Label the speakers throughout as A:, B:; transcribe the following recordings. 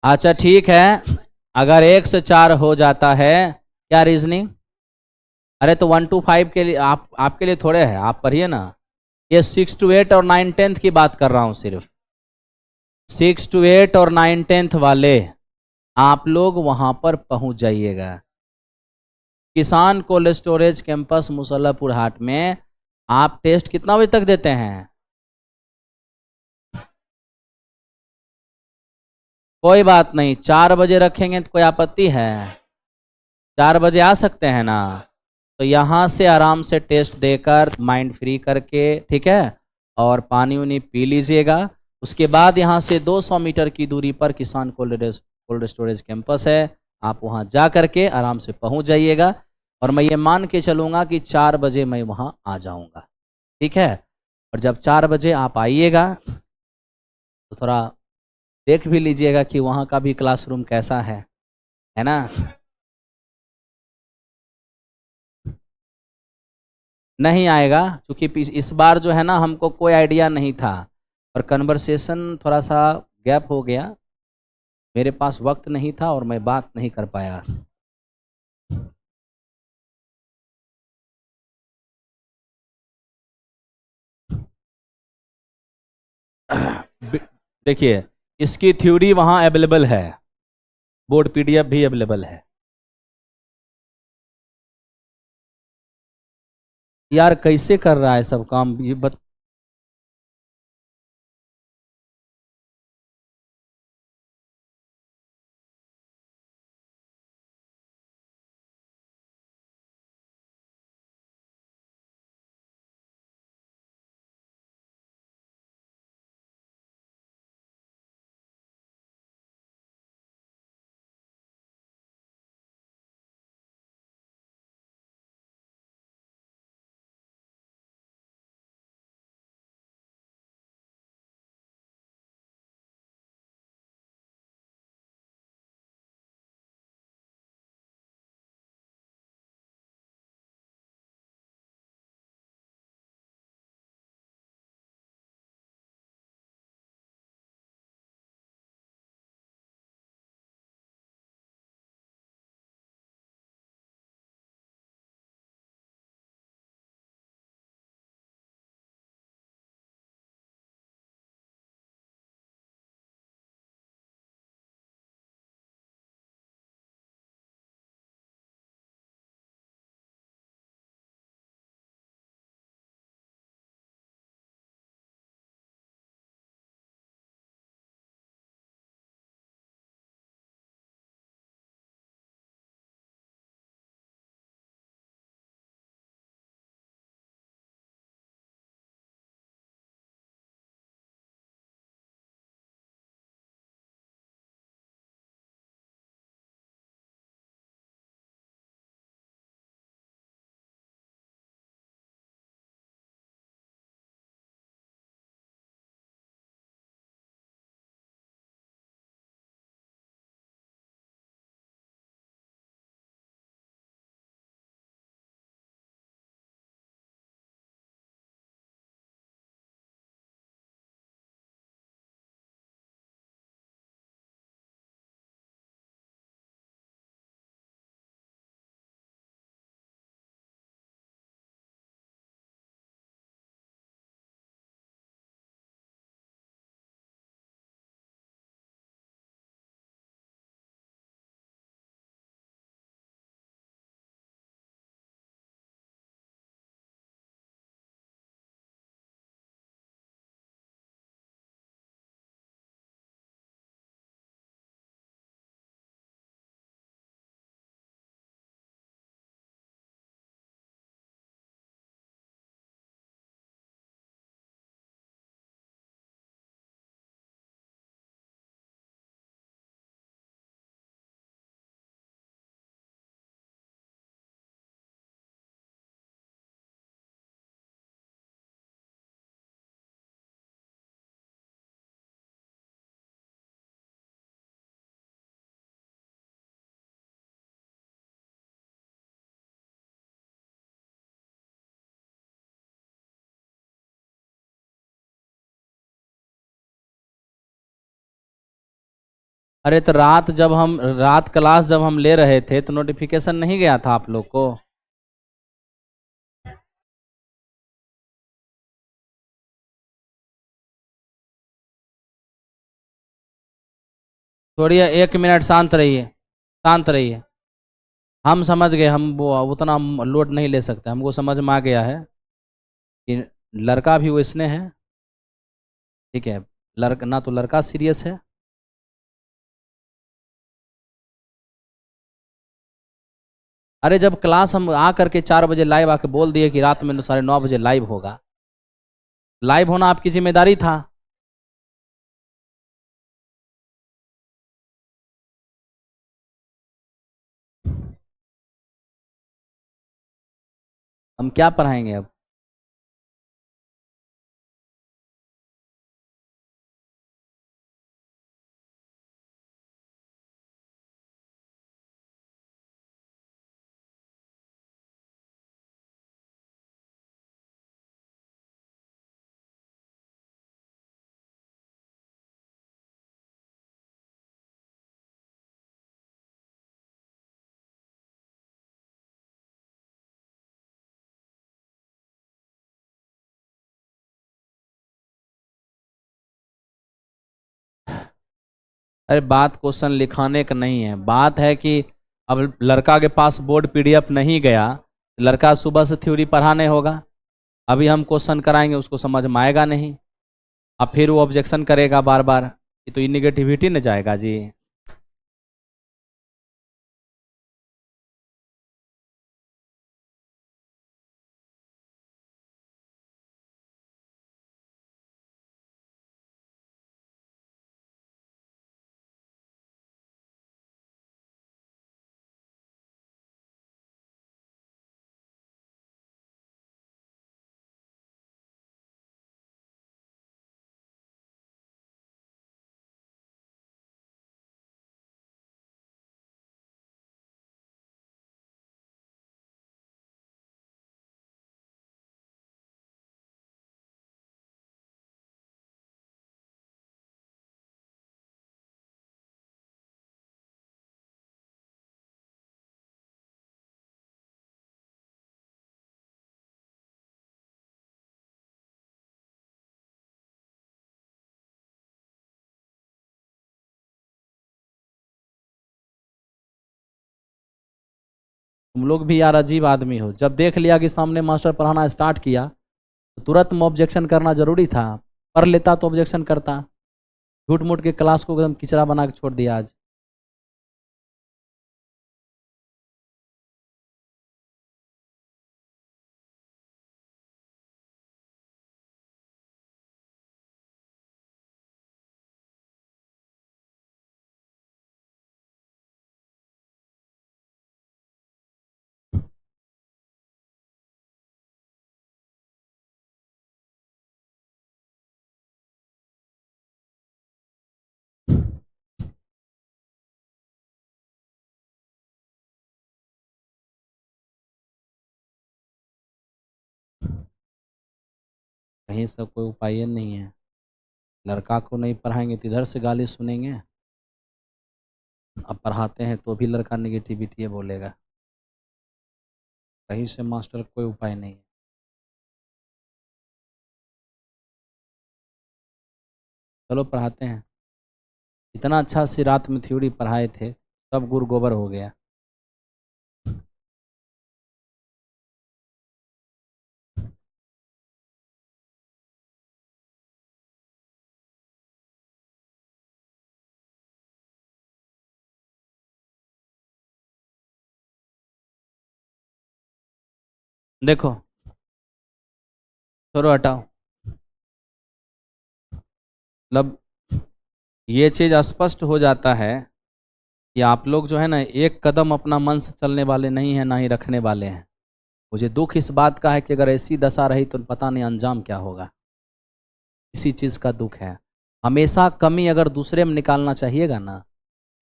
A: अच्छा ठीक है, अगर 1 से 4 हो जाता है, क्या रीजनिंग? अरे तो 1 to 5 के लिए आप, आपके लिए थोड़े है, आप पढ़िए ना। ये 6 to 8 और 9 10th की बात कर रहा हूँ सिर्फ। 6 to 8 और 9 10th वाले आप लोग वहां पर पहुंच जाइएगा। किसान कोल्ड स्टोरेज कैंपस मुसल्लापुर हाट में आप टेस्ट कितना बजे तक देते हैं? कोई बात नहीं, 4 बजे रखेंगे तो कोई आपत्ति है? 4 बजे आ सकते हैं ना? तो यहाँ से आराम से टेस्ट देकर माइंड फ्री करके, ठीक है, और पानी उनी पी लीजिएगा। उसके बाद यहाँ से 200 मीटर की दूरी पर किसान कोल्ड स्टोरेज कैंपस है। आप वहाँ जा करके आराम से पहुँच जाइएगा, और मैं ये मान के चलूँगा कि 4 बजे मैं वहाँ आ जाऊँगा। ठीक है? और जब 4 बजे आप आइएगा तो थोड़ा देख भी लीजिएगा कि वहाँ का भी क्लासरूम कैसा है ना? नहीं आएगा, क्योंकि इस बार जो है ना, हमको कोई आइडिया नहीं था, और कन्वर्सेशन थोड़ा सा गैप हो गया। मेरे पास वक्त नहीं था और मैं बात नहीं कर पाया। देखिए, इसकी थ्योरी वहाँ अवेलेबल है, बोर्ड पीडीएफ भी अवेलेबल है। यार कैसे कर रहा है सब काम, ये बत अरे तो रात क्लास जब हम ले रहे थे तो नोटिफिकेशन नहीं गया था आप लोग को? छोड़िए, 1 मिनट शांत रहिए, शांत रहिए। हम समझ गए, हम वो उतना लोड नहीं ले सकते, हमको समझ में आ गया है कि लड़का भी वैसने है, ठीक है। लड़का ना तो लड़का सीरियस है। अरे जब क्लास हम आ करके 4 बजे लाइव आके बोल दिए कि रात में 9:30 बजे लाइव होगा, लाइव होना आपकी जिम्मेदारी था। हम क्या पढ़ाएंगे अब? अरे बात क्वेश्चन लिखाने का नहीं है, बात है कि अब लड़का के पास बोर्ड पीडीएफ नहीं गया, लड़का सुबह से थ्योरी पढ़ाने होगा। अभी हम क्वेश्चन कराएंगे, उसको समझ में आएगा नहीं, अब फिर वो ऑब्जेक्शन करेगा बार बार, ये तो इनिगेटिविटी न जाएगा जी। तुम लोग भी यार अजीब आदमी हो, जब देख लिया कि सामने मास्टर पढ़ाना स्टार्ट किया तो तुरंत में ऑब्जेक्शन करना जरूरी था। पढ़ लेता तो ऑब्जेक्शन करता, झूठ मूठ के क्लास को एकदम किचड़ा बना के छोड़ दिया आज। कहीं से कोई उपाय नहीं है, लड़का को नहीं पढ़ाएंगे तो इधर से गाली सुनेंगे, अब पढ़ाते हैं तो भी लड़का निगेटिविटी है बोलेगा। कहीं से मास्टर कोई उपाय नहीं है। चलो पढ़ाते हैं, इतना अच्छा सी रात में थ्योरी पढ़ाए थे, सब गुड़ गोबर हो गया। देखो, छोड़ो हटाओ, मतलब ये चीज़ स्पष्ट हो जाता है कि आप लोग जो है ना, एक कदम अपना मन से चलने वाले नहीं हैं, ना ही रखने वाले हैं। मुझे दुख इस बात का है कि अगर ऐसी दशा रही तो पता नहीं अंजाम क्या होगा, इसी चीज़ का दुख है। हमेशा कमी अगर दूसरे में निकालना चाहिएगा ना,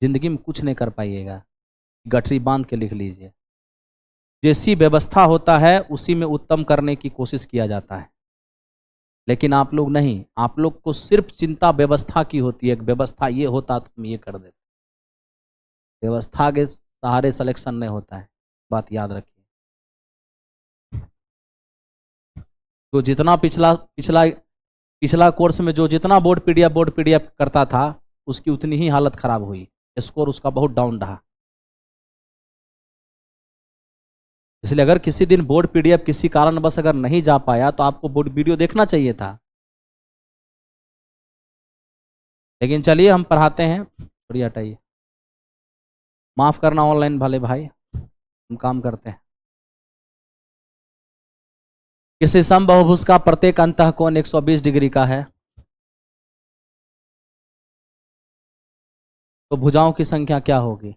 A: जिंदगी में कुछ नहीं कर पाइएगा। गठरी बांध के लिख लीजिए, जैसी व्यवस्था होता है उसी में उत्तम करने की कोशिश किया जाता है, लेकिन आप लोग नहीं, आप लोग को सिर्फ चिंता व्यवस्था की होती है, व्यवस्था ये होता तो हम ये कर देते। व्यवस्था के सहारे सिलेक्शन नहीं होता है, बात याद रखिए। तो जितना पिछला पिछला पिछला कोर्स में जो जितना बोर्ड पीडीएफ करता था, उसकी उतनी ही हालत खराब हुई, स्कोर उसका बहुत डाउन रहा। इसलिए अगर किसी दिन बोर्ड पीडीएफ किसी कारणवश अगर नहीं जा पाया तो आपको बोर्ड वीडियो देखना चाहिए था। लेकिन चलिए हम पढ़ाते हैं, थोड़ी हटाइए, माफ करना ऑनलाइन भले भाई, हम काम करते हैं। किसी समबाहुभुज का प्रत्येक अंतःकोण 120 डिग्री का है, तो भुजाओं की संख्या क्या होगी?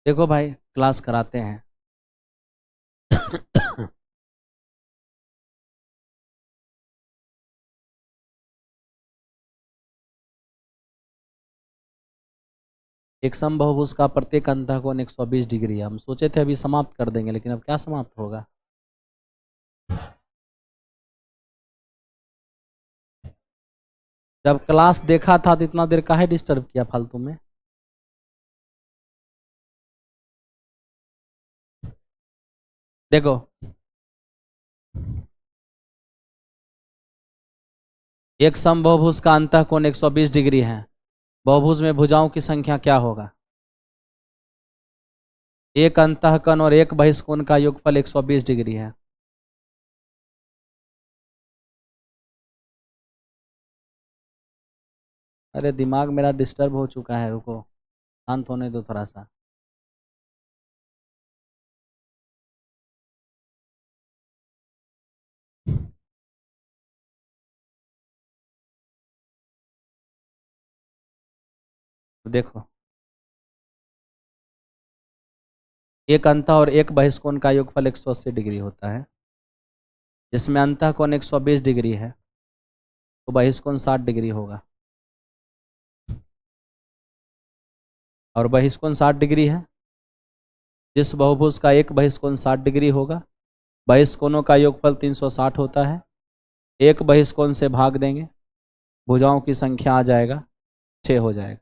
A: देखो भाई, क्लास कराते हैं। एक समबाहुभुज का प्रत्येक अंतःकोण 120 डिग्री है। हम सोचे थे अभी समाप्त कर देंगे, लेकिन अब क्या समाप्त होगा। जब क्लास देखा था तो इतना देर काहे डिस्टर्ब किया फालतू में। देखो, एक समबाहुभुज का अंतःकोण 120 डिग्री है, बहुभुज में भुजाओं की संख्या क्या होगा? एक अंतःकोण और एक बहिष्कोण का योगफल 120 डिग्री है। अरे दिमाग मेरा डिस्टर्ब हो चुका है, रुको, शांत होने दो थोड़ा सा। देखो, एक अंतः और एक बहिष्कोण का योगफल 180 डिग्री होता है, जिसमें अंतःकोण 120 डिग्री है, तो बहिष्कोण 60 डिग्री होगा। और बहिष्कोण 60 डिग्री है, जिस बहुभुज का एक बहिष्कोण 60 डिग्री होगा, बहिष्कोणों का योगफल 360 होता है। एक बहिष्कोण से भाग देंगे, भुजाओं की संख्या आ जाएगा 6 हो जाएगा।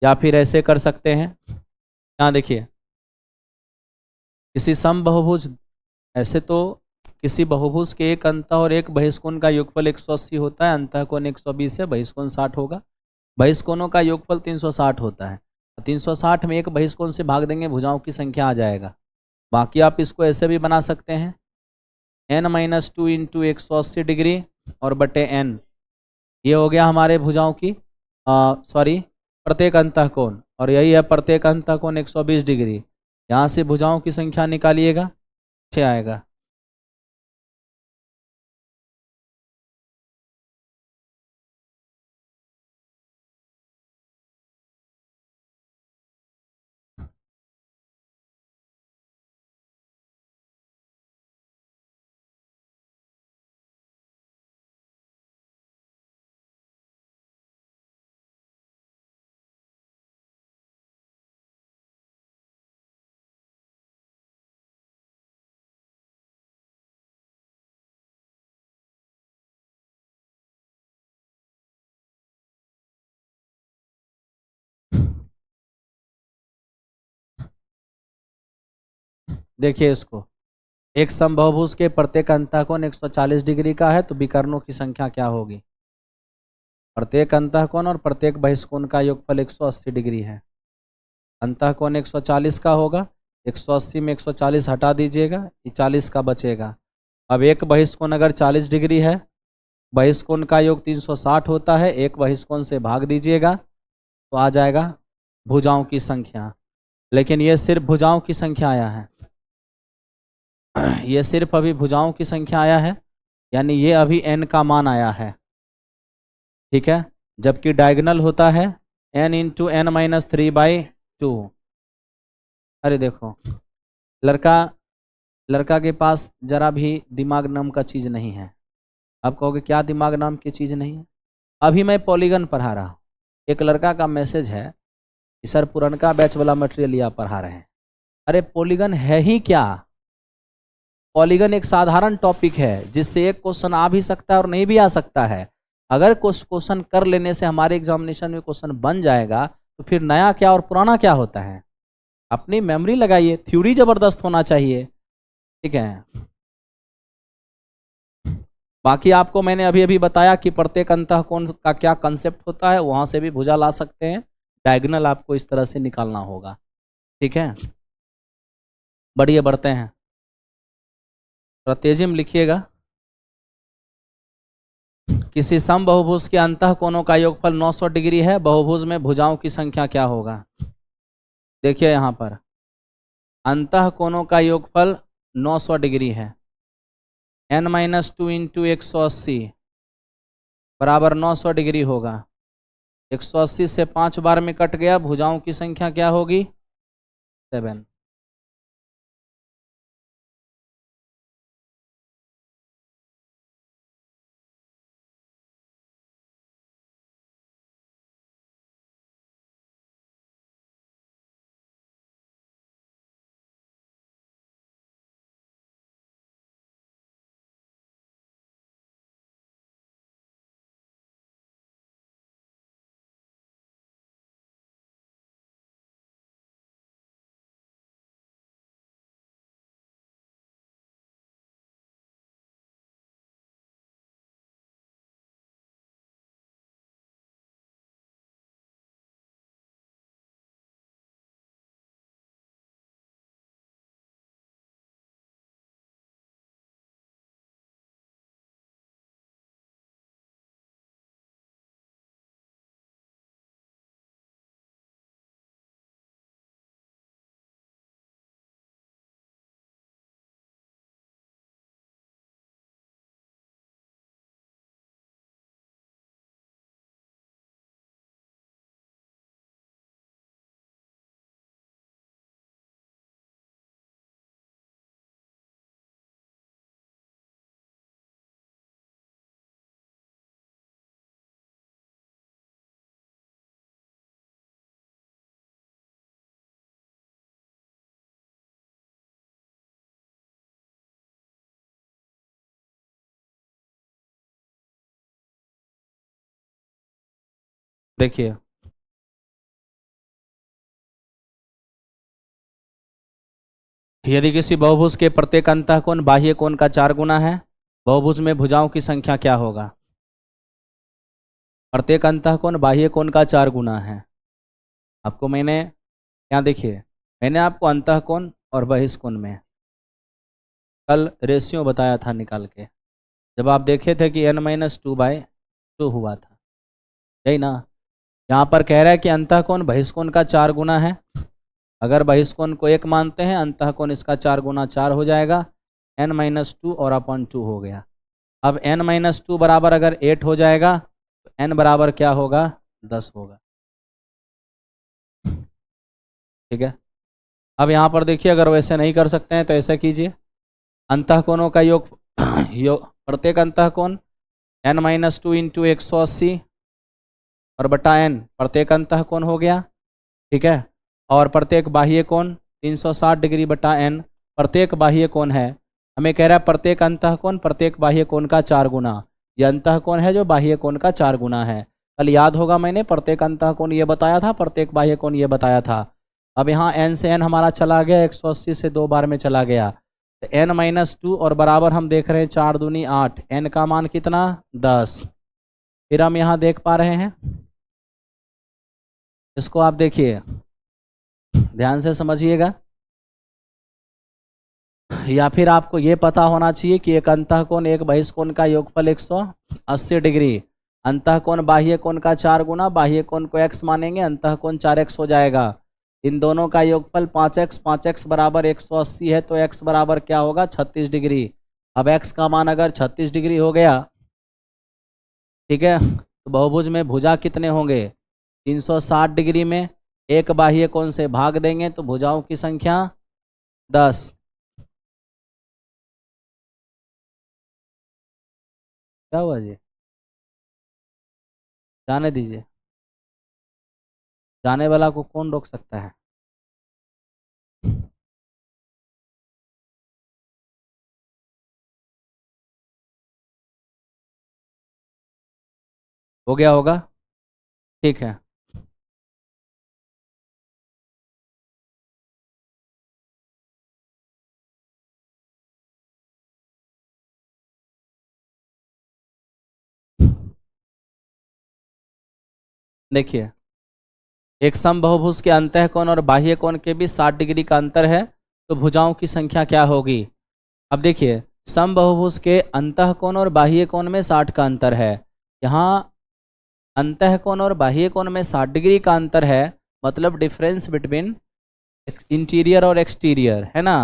A: या फिर ऐसे कर सकते हैं, यहाँ देखिए, किसी समबहुभुज, ऐसे तो किसी बहुभुज के एक अंतः और एक बहिष्कोण का योगफल 180 होता है, अंतःकोण 120 है, बहिष्कोण 60 होगा। बहिष्कोणों का योगफल 360 होता है, 360 में एक बहिष्कोण से भाग देंगे, भुजाओं की संख्या आ जाएगा। बाकी आप इसको ऐसे भी बना सकते हैं, n-2 इंटू 180 डिग्री और बटे n, ये हो गया हमारे भुजाओं की सॉरी प्रत्येक अंतःकोण, और यही है प्रत्येक अंतःकोण 120 डिग्री। यहाँ से भुजाओं की संख्या निकालिएगा, 6 आएगा। देखिए इसको, एक समबाहुभुज के प्रत्येक अंतःकोण 140 डिग्री का है, तो विकर्णों की संख्या क्या होगी? प्रत्येक अंतःकोण और प्रत्येक बहिष्कोण का योगफल 180 डिग्री है। अंतःकोण 140 का होगा, 180 में 140 हटा दीजिएगा, ये 40 का बचेगा। अब एक बहिष्कोण अगर 40 डिग्री है, बहिष्कोण का योग 360 होता है, एक बहिष्कोण से भाग दीजिएगा तो आ जाएगा भुजाओं की संख्या। लेकिन ये सिर्फ भुजाओं की संख्या आया है, ये सिर्फ अभी भुजाओं की संख्या आया है, यानी ये अभी n का मान आया है, ठीक है। जबकि डायगोनल होता है n इंटू एन माइनस 3/2। अरे देखो, लड़का के पास जरा भी दिमाग नाम का चीज़ नहीं है। आप कहोगे क्या दिमाग नाम की चीज़ नहीं है? अभी मैं पॉलीगन पढ़ा रहा हूँ, एक लड़का का मैसेज है कि सर पुरनका बैच वाला मटेरियल या पढ़ा रहे हैं। अरे पॉलीगन है ही क्या? पॉलीगन एक साधारण टॉपिक है जिससे एक क्वेश्चन आ भी सकता है और नहीं भी आ सकता है। अगर कुछ क्वेश्चन कर लेने से हमारे एग्जामिनेशन में क्वेश्चन बन जाएगा तो फिर नया क्या और पुराना क्या होता है? अपनी मेमोरी लगाइए, थ्योरी जबरदस्त होना चाहिए, ठीक है। बाकी आपको मैंने अभी अभी बताया कि प्रत्येक अंतःकोण का क्या कंसेप्ट होता है, वहां से भी भुजा ला सकते हैं। डायगोनल आपको इस तरह से निकालना होगा, ठीक है। बढ़िए, बढ़ते हैं, थोड़ा तेजी में लिखिएगा। किसी समबहुभुज के अंतःकोणों का योगफल 900 डिग्री है, बहुभुज में भुजाओं की संख्या क्या होगा? देखिए यहाँ पर अंतःकोणों का योगफल 900 डिग्री है, n-2 इंटू 180 बराबर 900 डिग्री होगा। 180 से 5 बार में कट गया, भुजाओं की संख्या क्या होगी? 7। देखिए यदि किसी बहुभुज के प्रत्येक अंतःकोण बाह्य कोण का 4 गुना है, बहुभुज में भुजाओं की संख्या क्या होगा? प्रत्येक अंतःकोण बाह्य कोण का 4 गुना है। आपको मैंने यहाँ देखिए, मैंने आपको अंतःकोण और बहिष्कोण में कल रेशियो बताया था निकाल के, जब आप देखे थे कि n-2/2 हुआ था, यही ना। यहाँ पर कह रहा है कि अंतःकोण बहिष्कोण का 4 गुना है। अगर बहिष्कोण को 1 मानते हैं, अंतःकोण इसका 4 गुना 4 हो जाएगा, n-2 और अपॉन 2 हो गया। अब n-2 बराबर अगर 8 हो जाएगा तो n बराबर क्या होगा? 10 होगा, ठीक है। अब यहाँ पर देखिए, अगर वैसे नहीं कर सकते हैं तो ऐसा कीजिए, अंतःकोणों का योग प्रत्येक अंतःकोण n-2 इंटू 180 और बटा n प्रत्येक अंतःकोण हो गया, ठीक है। और प्रत्येक बाह्य कोण 360 डिग्री बटा n प्रत्येक बाह्य कोण है। हमें कह रहा है प्रत्येक अंतःकोण प्रत्येक बाह्य कोण का 4 गुना, यह अंतःकोण है जो बाह्य कोण का 4 गुना है। कल याद होगा मैंने प्रत्येक अंतःकोण ये बताया था, प्रत्येक बाह्य कोण ये बताया था। अब यहाँ n से n हमारा चला गया, 180 से 2 बार में चला गया, तो n-2 और बराबर हम देख रहे हैं 4 दूनी 8, n का मान कितना 10। फिर हम यहाँ देख पा रहे हैं, इसको आप देखिए ध्यान से समझिएगा, या फिर आपको ये पता होना चाहिए कि एक अंतःकोण एक बहिष्कोण का योगफल 180 डिग्री, अंतःकोण बाह्य कोण का 4 गुना, बाह्य कोण को x मानेंगे, अंतःकोण 4x हो जाएगा। इन दोनों का योगफल 5x, 5x बराबर 180 है, तो x बराबर क्या होगा 36 डिग्री। अब x का मान अगर 36 डिग्री हो गया, ठीक है, तो बहुभुज में भुजा कितने होंगे 360 डिग्री में, एक बाह्य कोण से भाग देंगे तो भुजाओं की संख्या 10। क्या हुआ जी, जाने दीजिए, जाने वाला को कौन रोक सकता है। हो गया होगा, ठीक है। देखिए एक समबाहुभुज के अंतःकोण और बाह्य कोण के बीच 60 डिग्री का अंतर है, तो भुजाओं की संख्या क्या होगी। अब देखिए समबाहुभुज के अंतःकोण और बाह्य कोण में 60 का अंतर है, यहाँ अंतःकोण और बाह्य कोण में 60 डिग्री का अंतर है, मतलब डिफरेंस बिटवीन इंटीरियर और एक्सटीरियर है ना।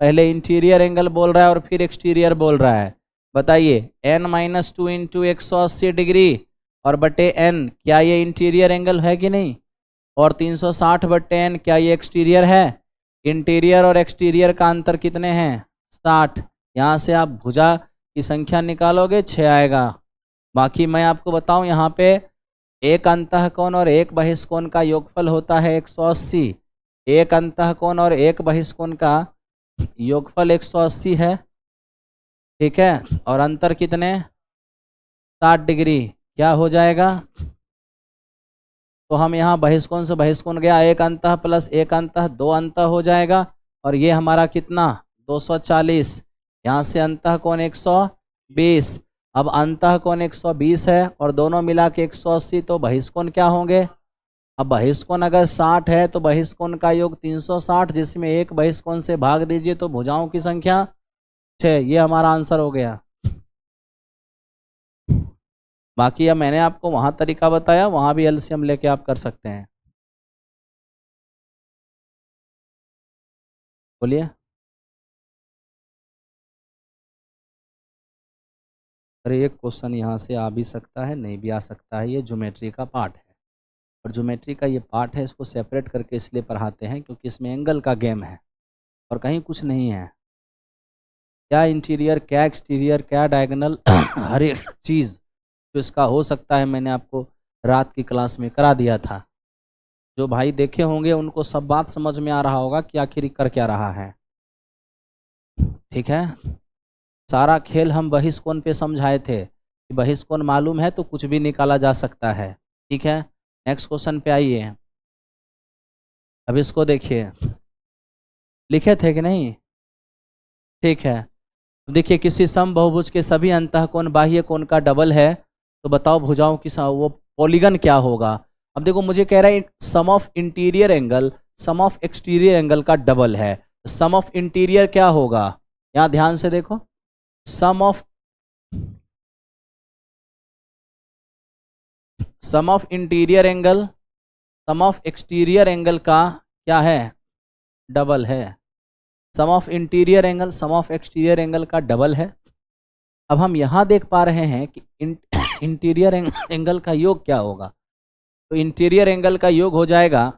A: पहले इंटीरियर एंगल बोल रहा है और फिर एक्सटीरियर बोल रहा है। बताइए n-2 इंटू 180 डिग्री और बटे n, क्या ये इंटीरियर एंगल है कि नहीं, और 360 बटे n, क्या ये एक्सटीरियर है। इंटीरियर और एक्सटीरियर का अंतर कितने हैं 60। यहाँ से आप भुजा की संख्या निकालोगे 6 आएगा। बाकी मैं आपको बताऊं, यहाँ पे एक अंतःकोण और एक बहिष्कोण का योगफल होता है 180, एक अंतःकोण और एक बहिष्कोण का योगफल 180 है, ठीक है, और अंतर कितने 60 डिग्री। क्या हो जाएगा, तो हम यहाँ बहिष्कोण से बहिष्कोण गया, एक अंतः प्लस एक अंतः, 2 अंतः हो जाएगा, और ये हमारा कितना 240, यहाँ से अंतःकोण 120। अब अंतःकोण 120 है और दोनों मिला के 180, तो बहिष्कोण क्या होंगे। अब बहिष्कोण अगर 60 है तो बहिष्कोण का योग 360, जिसमें एक बहिष्कोण से भाग दीजिए तो भुजाओं की संख्या 6। ये हमारा आंसर हो गया। बाकी अब मैंने आपको वहां तरीका बताया, वहां भी एलसीएम लेके आप कर सकते हैं। बोलिए। अरे एक क्वेश्चन यहाँ से आ भी सकता है, नहीं भी आ सकता है, ये ज्योमेट्री का पार्ट है, और ज्योमेट्री का ये पार्ट है, इसको सेपरेट करके इसलिए पढ़ाते हैं क्योंकि इसमें एंगल का गेम है और कहीं कुछ नहीं है। क्या इंटीरियर, क्या एक्सटीरियर, क्या डायगोनल हर एक चीज़ जो इसका हो सकता है मैंने आपको रात की क्लास में करा दिया था। जो भाई देखे होंगे उनको सब बात समझ में आ रहा होगा कि आखिर कर क्या रहा है, ठीक है। सारा खेल हम बहिष्कोण पे समझाए थे कि बहिष्कोण मालूम है तो कुछ भी निकाला जा सकता है, ठीक है। नेक्स्ट क्वेश्चन पे आइए। अब इसको देखिए, लिखे थे कि नहीं, ठीक है। देखिए किसी समबाहुभुज के सभी अंतःकोण बाह्य कोण का डबल है, तो बताओ भुजाओं की वो पॉलीगन क्या होगा। अब देखो मुझे कह रहा है sum of interior angle sum of exterior angle का डबल है, सम ऑफ इंटीरियर क्या होगा, यहाँ ध्यान से देखो, sum of interior angle sum of exterior angle का क्या है डबल है, sum of interior angle sum of exterior angle का डबल है। अब हम यहाँ देख पा रहे हैं कि इंटीरियर एंगल का योग क्या होगा, तो इंटीरियर एंगल का योग हो जाएगा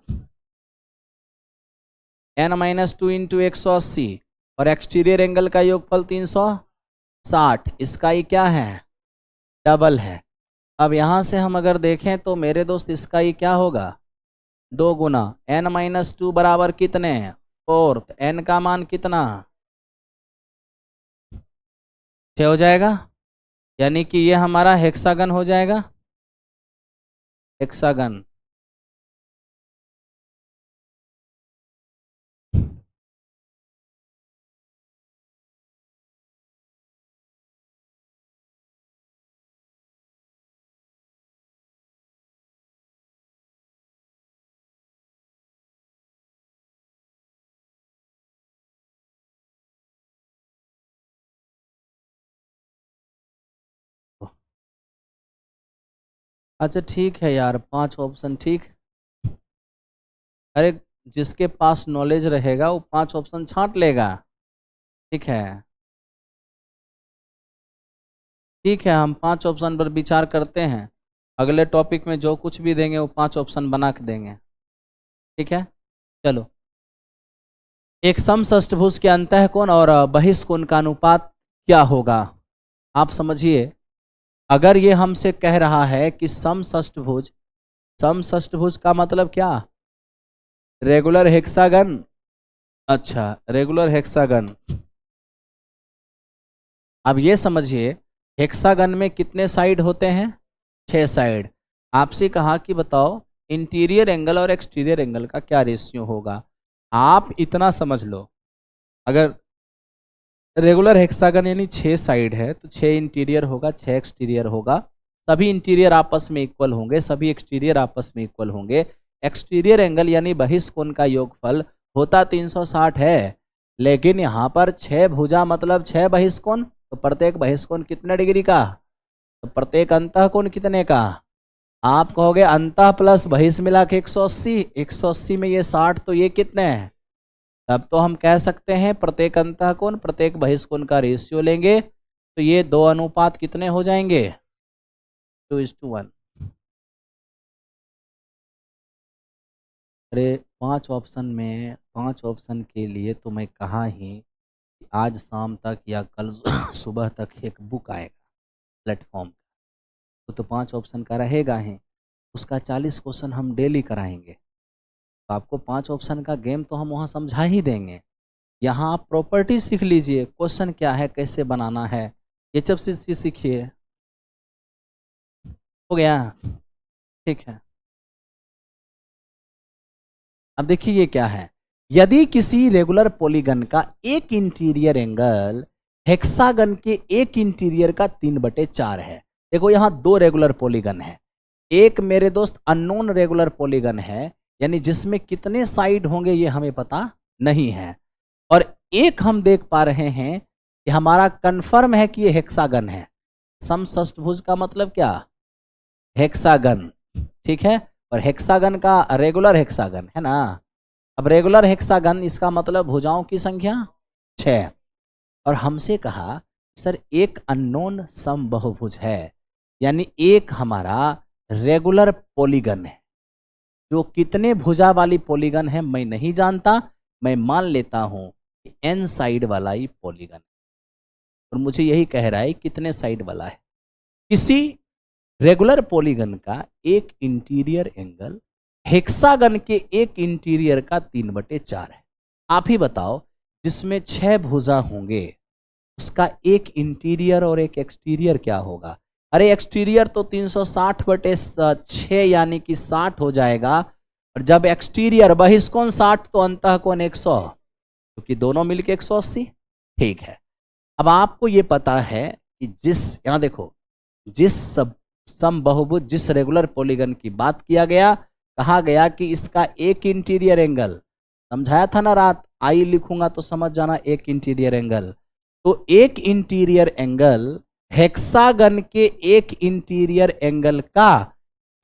A: n-2 इंटू 180 और एक्सटीरियर एंगल का योगफल 360, इसका ही क्या है डबल है। अब यहाँ से हम अगर देखें तो मेरे दोस्त इसका ही क्या होगा 2 गुना, n-2 बराबर कितने 4, n का मान कितना 6 हो जाएगा, यानी कि ये हमारा हेक्सागन हो जाएगा, हेक्सागन। अच्छा ठीक है यार, 5 ऑप्शन ठीक। अरे जिसके पास नॉलेज रहेगा वो 5 ऑप्शन छांट लेगा। ठीक है, ठीक है, हम 5 ऑप्शन पर विचार करते हैं। अगले टॉपिक में जो कुछ भी देंगे वो 5 ऑप्शन बना के देंगे। ठीक है, चलो। एक समषष्ठभुज के अंतःकोण और बहिष्कोण का अनुपात क्या होगा? आप समझिए, अगर ये हमसे कह रहा है कि समषष्ठभुज, समषष्ठभुज का मतलब क्या? Regular hexagon. अच्छा, रेगुलर हेक्सागन। अब ये समझिए, हेक्सागन में कितने साइड होते हैं? 6 साइड। आपसे कहा कि बताओ इंटीरियर एंगल और एक्सटीरियर एंगल का क्या रेशियो होगा। आप इतना समझ लो, अगर रेगुलर हेक्सागन यानी 6 साइड है तो 6 इंटीरियर होगा, 6 एक्सटीरियर होगा। सभी इंटीरियर आपस में इक्वल होंगे, सभी एक्सटीरियर आपस में इक्वल होंगे। एक्सटीरियर एंगल यानी बहिष्कोण का योगफल होता 360 है, लेकिन यहाँ पर 6 भुजा मतलब 6 बहिष्कोण, तो प्रत्येक बहिष्कोण कितने डिग्री का? तो प्रत्येक अंतःकोण कितने का? आप कहोगे अंतः प्लस बहिष मिला के 180, 180 में ये 60, तो ये कितने हैं? तब तो हम कह सकते हैं प्रत्येक अंतःकोण प्रत्येक बहिष्कोण का रेशियो लेंगे, तो ये दो अनुपात कितने हो जाएंगे? 2:1। अरे 5 ऑप्शन में, 5 ऑप्शन के लिए तो मैं कहा ही कि आज शाम तक या कल सुबह तक एक बुक आएगा प्लेटफॉर्म, तो 5 ऑप्शन का रहेगा ही, उसका 40 क्वेश्चन हम डेली कराएंगे। तो आपको 5 ऑप्शन का गेम तो हम वहाँ समझा ही देंगे। यहाँ आप प्रॉपर्टी सीख लीजिए, क्वेश्चन क्या है, कैसे बनाना है, ये सब चीज सीखिए। हो गया? ठीक है। अब देखिए ये क्या है। यदि किसी रेगुलर पॉलीगन का एक इंटीरियर एंगल हेक्सागन के एक इंटीरियर का 3/4 है। देखो यहाँ दो रेगुलर पॉलीगन है, एक मेरे दोस्त अननोन रेगुलर पॉलीगन है, यानी जिसमें कितने साइड होंगे ये हमें पता नहीं है, और एक हम देख पा रहे हैं कि हमारा कंफर्म है कि ये हेक्सागन है। समषष्ठभुज का मतलब क्या? हेक्सागन। ठीक है, और हेक्सागन का रेगुलर हेक्सागन है ना। अब रेगुलर हेक्सागन इसका मतलब भुजाओं की संख्या 6, और हमसे कहा सर एक अननोन समबाहुभुज है, यानी एक हमारा रेगुलर पॉलीगन है जो कितने भुजा वाली पॉलीगन है मैं नहीं जानता, मैं मान लेता हूं कि एन साइड वाला ही पॉलीगन, और मुझे यही कह रहा है कितने साइड वाला है। किसी रेगुलर पॉलीगन का एक इंटीरियर एंगल हेक्सागन के एक इंटीरियर का 3/4 है। आप ही बताओ, जिसमें 6 भुजा होंगे उसका एक इंटीरियर और एक एक्सटीरियर क्या होगा? अरे एक्सटीरियर तो 360/6 यानी कि 60 हो जाएगा, और जब एक्सटीरियर बहिष्कोण 60 तो अंतःकोण 100, क्योंकि दोनों मिलके 180। ठीक है, अब आपको ये पता है कि जिस, यहां देखो, जिस सब समबाहुभुज जिस रेगुलर पॉलीगन की बात किया गया, कहा गया कि इसका एक इंटीरियर एंगल, समझाया था ना रात, आई लिखूंगा तो समझ जाना एक इंटीरियर एंगल, तो एक इंटीरियर एंगल हेक्सागन के एक इंटीरियर एंगल का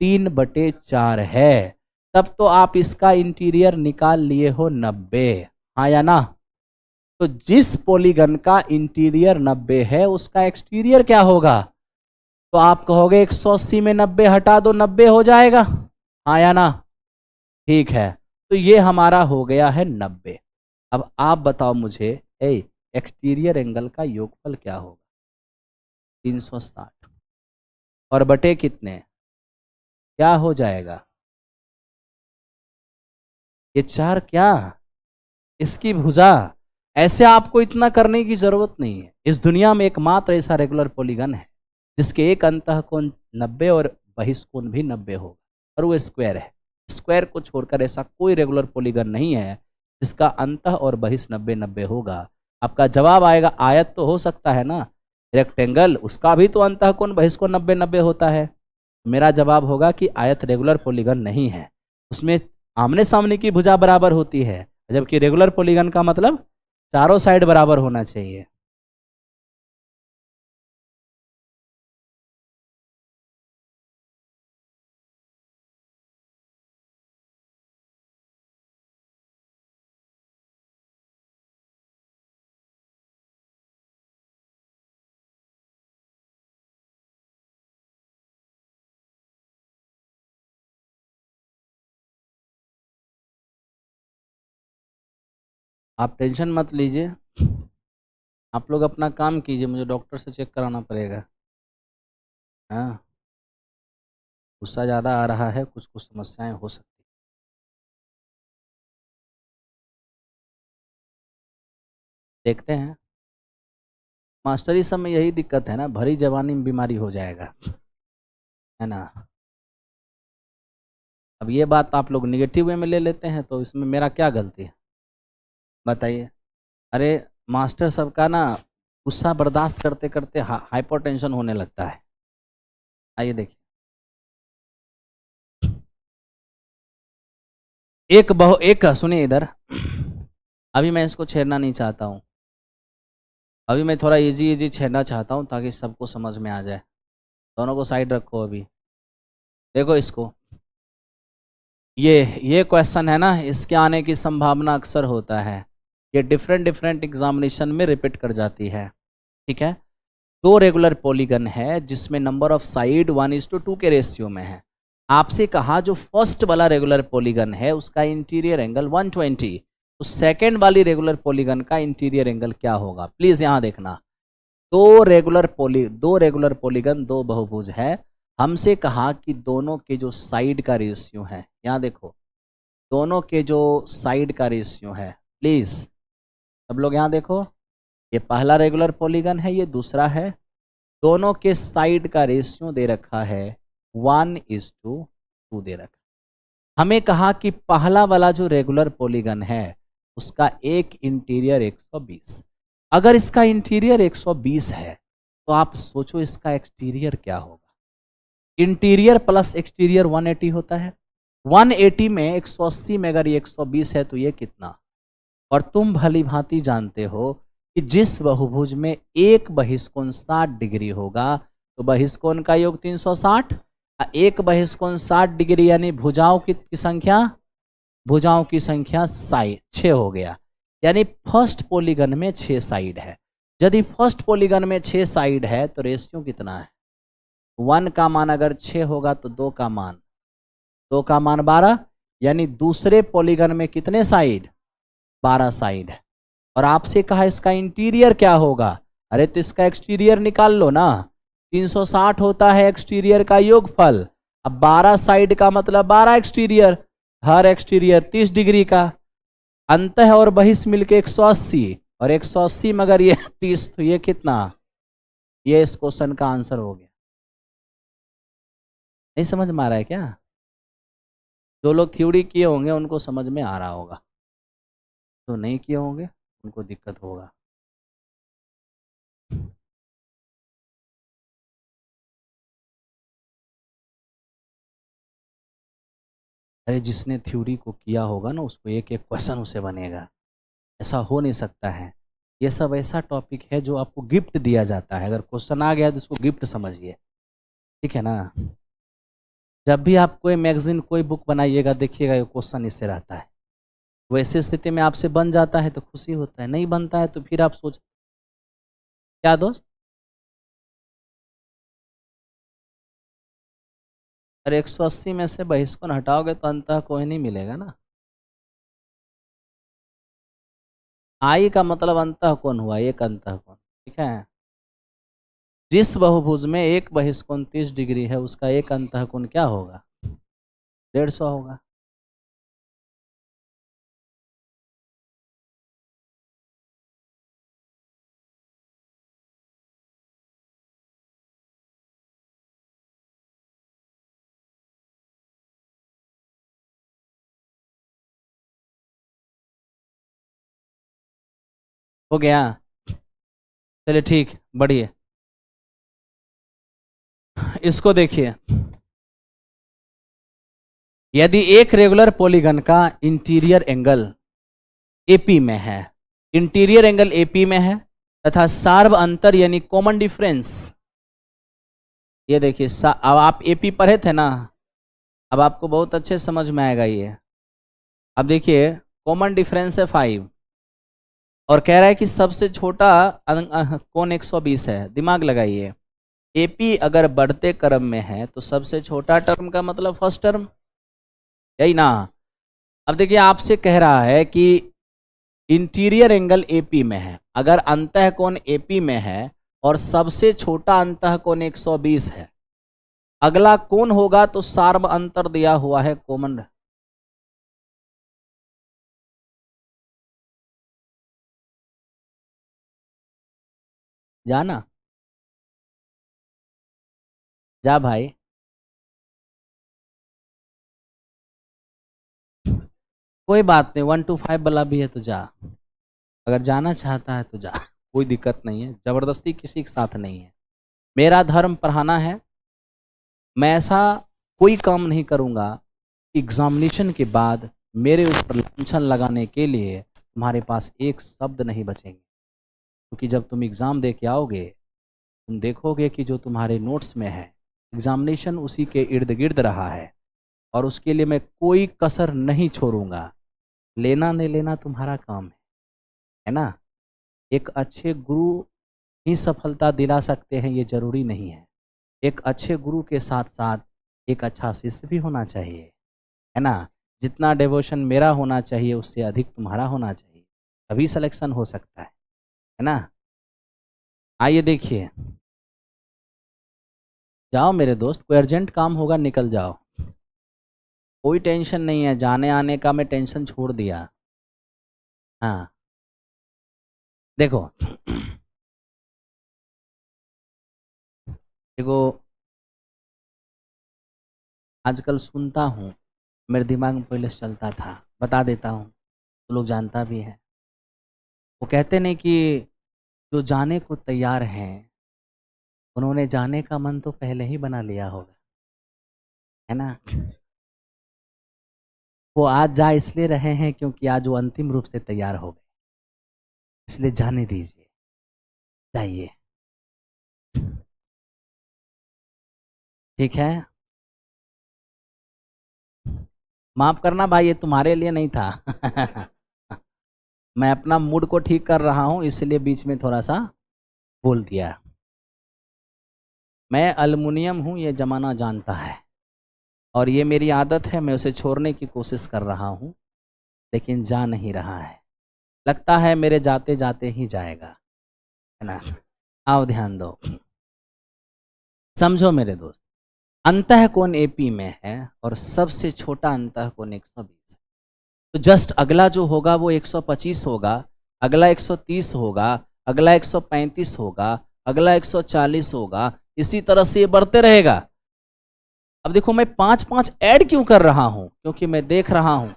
A: 3/4 है। तब तो आप इसका इंटीरियर निकाल लिए हो 90, हाँ या ना? तो जिस पॉलीगन का इंटीरियर 90 है उसका एक्सटीरियर क्या होगा? तो आप कहोगे 180 में 90 हटा दो, 90 हो जाएगा, हाँ या ना? ठीक है, तो ये हमारा हो गया है 90। अब आप बताओ मुझे, एक्सटीरियर एंगल का योगफल क्या होगा? 360 और बटे कितने, क्या हो जाएगा? ये 4 क्या, इसकी भुजा। ऐसे आपको इतना करने की जरूरत नहीं है, इस दुनिया में एकमात्र ऐसा रेगुलर पॉलीगन है जिसके एक अंतःकोण 90 और बहिष्कोण भी 90 होगा, और वो स्क्वायर है। स्क्वायर को छोड़कर ऐसा कोई रेगुलर पॉलीगन नहीं है जिसका अंतः और बहिष 90-90 होगा। आपका जवाब आएगा आयत तो हो सकता है ना, रेक्टेंगल उसका भी तो अंतःकोण बहिष्कोण 90-90 होता है। मेरा जवाब होगा कि आयत रेगुलर पॉलीगन नहीं है, उसमें आमने सामने की भुजा बराबर होती है, जबकि रेगुलर पॉलीगन का मतलब चारों साइड बराबर होना चाहिए। आप टेंशन मत लीजिए, आप लोग अपना काम कीजिए, मुझे डॉक्टर से चेक कराना पड़ेगा। हाँ, गुस्सा ज़्यादा आ रहा है, कुछ कुछ समस्याएं हो सकती। देखते हैं। मास्टरी सब में यही दिक्कत है ना, भरी जवानी में बीमारी हो जाएगा, है ना। अब ये बात आप लोग निगेटिव वे में ले लेते हैं, तो इसमें मेरा क्या गलती है बताइए। अरे मास्टर सब का ना गुस्सा बर्दाश्त करते करते हाइपरटेंशन होने लगता है। आइए देखिए, एक सुनिए इधर। अभी मैं इसको छेड़ना नहीं चाहता हूँ, अभी मैं थोड़ा इजी इजी छेड़ना चाहता हूँ ताकि सबको समझ में आ जाए। दोनों को साइड रखो अभी। देखो इसको, ये क्वेश्चन है ना, इसके आने की संभावना अक्सर होता है, ये डिफरेंट डिफरेंट एग्जामिनेशन में रिपीट कर जाती है। ठीक है, दो रेगुलर पॉलीगन है जिसमें नंबर ऑफ साइड 1:2 के रेशियो में है। आपसे कहा जो फर्स्ट वाला रेगुलर पॉलीगन है उसका इंटीरियर एंगल 120, तो सेकेंड वाली रेगुलर पॉलीगन का इंटीरियर एंगल क्या होगा, प्लीज यहां देखना। दो रेगुलर पॉलीगन, दो बहुभुज है। हमसे कहा कि दोनों के जो साइड का रेशियो है, यहाँ देखो, दोनों के जो साइड का रेशियो है, प्लीज सब लोग यहाँ देखो, ये पहला रेगुलर पॉलीगन है, ये दूसरा है। दोनों के साइड का रेशियो दे रखा है 1:2 दे रखा। हमें कहा कि पहला वाला जो रेगुलर पॉलीगन है उसका एक इंटीरियर 120। अगर इसका इंटीरियर 120 है तो आप सोचो इसका एक्सटीरियर क्या होगा। इंटीरियर प्लस एक्सटीरियर 180 होता है। 180 में 180 में अगर ये 120 है तो ये कितना। और तुम भली भांति जानते हो कि जिस बहुभुज में एक बहिष्कोण 60 डिग्री होगा तो बहिष्कोण का योग 360, एक बहिष्कोण 60 डिग्री यानी भुजाओं की संख्या, भुजाओं की संख्या साइड 6 हो गया। यानी फर्स्ट पॉलीगन में 6 साइड है। यदि फर्स्ट पॉलीगन में 6 साइड है तो रेशियो कितना है, 1 का मान अगर 6 होगा तो 2 का मान, 2 का मान 12, यानी दूसरे पॉलीगन में कितने साइड, 12 साइड है। और आपसे कहा इसका इंटीरियर क्या होगा, अरे तो इसका एक्सटीरियर निकाल लो ना, 360 होता है एक्सटीरियर का योगफल। अब 12 साइड का मतलब 12 एक्सटीरियर, हर एक्सटीरियर 30 डिग्री का, अंतः और बहिष मिलके 180, और 180 मगर ये 30, तो ये कितना, ये इस क्वेश्चन का आंसर हो गया। नहीं समझ में आ रहा है क्या? जो लोग थ्योरी किए होंगे उनको समझ में आ रहा होगा, जो नहीं किए होंगे उनको दिक्कत होगा। अरे जिसने थ्योरी को किया होगा ना उसको एक एक क्वेश्चन उसे बनेगा, ऐसा हो नहीं सकता है। ये सब ऐसा टॉपिक है जो आपको गिफ्ट दिया जाता है, अगर क्वेश्चन आ गया तो इसको गिफ्ट समझिए, ठीक है ना। जब भी आप कोई मैगजीन कोई बुक बनाइएगा देखिएगा ये क्वेश्चन इससे रहता है। वैसे स्थिति में आपसे बन जाता है तो खुशी होता है, नहीं बनता है तो फिर आप सोचते क्या दोस्त। अरे 180 में से बहिष्कोण हटाओगे तो अंतः कोई नहीं मिलेगा ना। आई का मतलब अंतः कोण हुआ, एक अंतः कोण, ठीक है। जिस बहुभुज में एक बहिष्कोण 30 डिग्री है उसका एक अंतः कोण क्या होगा, 150 होगा। हो गया, चलिए ठीक, बढ़िए। इसको देखिए, यदि एक रेगुलर पॉलीगन का इंटीरियर एंगल एपी में है, इंटीरियर एंगल एपी में है तथा सार्व अंतर यानी कॉमन डिफरेंस, ये देखिए अब आप एपी पढ़े थे ना, अब आपको बहुत अच्छे समझ में आएगा ये। अब देखिए कॉमन डिफरेंस है 5 और कह रहा है कि सबसे छोटा कोण 120 है। दिमाग लगाइए, एपी अगर बढ़ते क्रम में है तो सबसे छोटा टर्म का मतलब फर्स्ट टर्म, यही ना। अब देखिए आपसे कह रहा है कि इंटीरियर एंगल एपी में है, अगर अंतःकोण एपी में है और सबसे छोटा अंतःकोण 120 है, अगला कोण होगा तो सार्व अंतर दिया हुआ है कॉमन। जाना, जा भाई। कोई बात नहीं, 1 to 5 वाला भी है तो जा, अगर जाना चाहता है तो जा, कोई दिक्कत नहीं है, जबरदस्ती किसी के साथ नहीं है। मेरा धर्म पढ़ाना है, मैं ऐसा कोई काम नहीं करूंगा एग्जामिनेशन के बाद मेरे ऊपर लांछन लगाने के लिए तुम्हारे पास एक शब्द नहीं बचेंगे, क्योंकि जब तुम एग्ज़ाम दे के आओगे तुम देखोगे कि जो तुम्हारे नोट्स में है एग्जामिनेशन उसी के इर्द गिर्द रहा है, और उसके लिए मैं कोई कसर नहीं छोड़ूंगा। लेना नहीं लेना तुम्हारा काम है ना। एक अच्छे गुरु ही सफलता दिला सकते हैं ये जरूरी नहीं है, एक अच्छे गुरु के साथ साथ एक अच्छा शिष्य भी होना चाहिए, है ना। जितना डिवोशन मेरा होना चाहिए उससे अधिक तुम्हारा होना चाहिए, तभी सिलेक्शन हो सकता है ना। आइए देखिए, जाओ मेरे दोस्त, कोई अर्जेंट काम होगा निकल जाओ, कोई टेंशन नहीं है, जाने आने का मैं टेंशन छोड़ दिया। हाँ देखो देखो, आजकल सुनता हूँ, मेरे दिमाग में पहले से चलता था, बता देता हूँ तो लोग जानता भी है। वो कहते नहीं कि जो जाने को तैयार हैं उन्होंने जाने का मन तो पहले ही बना लिया होगा, है ना। वो आज जा इसलिए रहे हैं क्योंकि आज वो अंतिम रूप से तैयार हो गए, इसलिए जाने दीजिए, जाइए, ठीक है। माफ करना भाई, ये तुम्हारे लिए नहीं था मैं अपना मूड को ठीक कर रहा हूँ इसलिए बीच में थोड़ा सा बोल दिया। मैं अल्मुनियम हूँ, ये जमाना जानता है, और ये मेरी आदत है, मैं उसे छोड़ने की कोशिश कर रहा हूँ लेकिन जा नहीं रहा है, लगता है मेरे जाते जाते ही जाएगा, है ना। आओ ध्यान दो, समझो मेरे दोस्त, अंतःकोण एपी में है और सबसे छोटा अंतःकोण 120 है, तो जस्ट अगला जो होगा वो 125 होगा, अगला 130 होगा, अगला 135 होगा, अगला 140 होगा, इसी तरह से ये बढ़ते रहेगा। अब देखो मैं 5 5 ऐड क्यों कर रहा हूं, क्योंकि मैं देख रहा हूं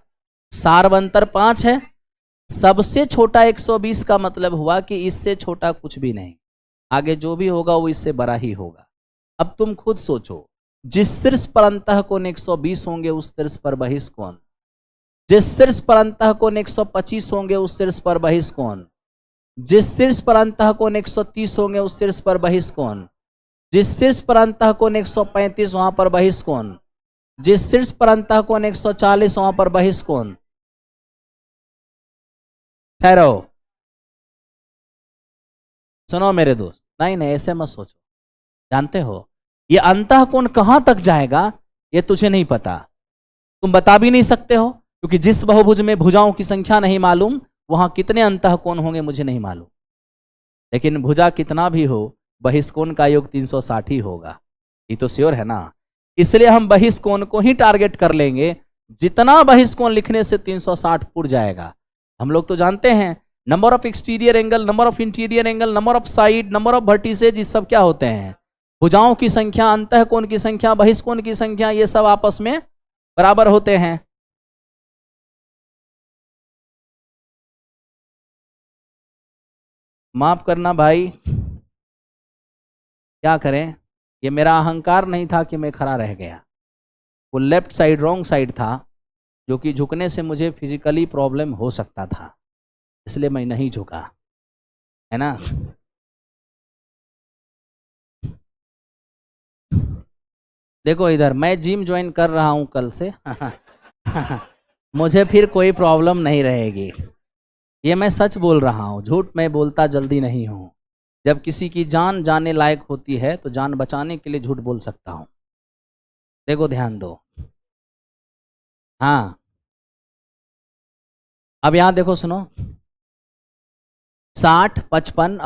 A: सार्वंतर 5 है, सबसे छोटा 120 का मतलब हुआ कि इससे छोटा कुछ भी नहीं, आगे जो भी होगा वो इससे बड़ा ही होगा। अब तुम खुद सोचो, जिस शीर्ष पर अंतःकोण 120 होंगे उस शीर्ष पर बहिष्कोण, जिस शीर्ष पर अंतःकोण 125 होंगे उस शीर्ष पर बहिष्कोण, जिस शीर्ष पर अंतःकोण 130 होंगे उस शीर्ष पर बहिष्कोण, जिस शीर्ष पर अंतःकोण 135 वहां पर बहिष्कोण, जिस शीर्ष पर अंतःकोण 140 वहां पर बहिष्कोण। ठहरो, सुनो मेरे दोस्त, नहीं नहीं ऐसे मत सोचो, जानते हो ये अंतःकोण कहां तक जाएगा ये तुझे नहीं पता, तुम बता भी नहीं सकते हो, क्योंकि जिस बहुभुज में भुजाओं की संख्या नहीं मालूम वहां कितने अंतःकोण होंगे मुझे नहीं मालूम, लेकिन भुजा कितना भी हो बहिष्कोण का योग 360 ही होगा, ये तो श्योर है ना। इसलिए हम बहिष्कोण को ही टारगेट कर लेंगे, जितना बहिष्कोण लिखने से 360 पुर जाएगा। हम लोग तो जानते हैं number of exterior angle, number of interior angle, number of side, number of vertices, ये सब क्या होते हैं, भुजाओं की संख्या, अंतःकोण की संख्या, बहिष्कोण की संख्या, ये सब आपस में बराबर होते हैं। माफ करना भाई, क्या करें, ये मेरा अहंकार नहीं था कि मैं खड़ा रह गया, वो लेफ्ट साइड रॉन्ग साइड था, जो कि झुकने से मुझे फिजिकली प्रॉब्लम हो सकता था, इसलिए मैं नहीं झुका, है ना। देखो इधर मैं जिम ज्वाइन कर रहा हूं कल से मुझे फिर कोई प्रॉब्लम नहीं रहेगी, ये मैं सच बोल रहा हूँ, झूठ मैं बोलता जल्दी नहीं हूँ। जब किसी की जान जाने लायक होती है तो जान बचाने के लिए झूठ बोल सकता हूँ। देखो ध्यान दो, हाँ अब यहाँ देखो सुनो, 60, 55,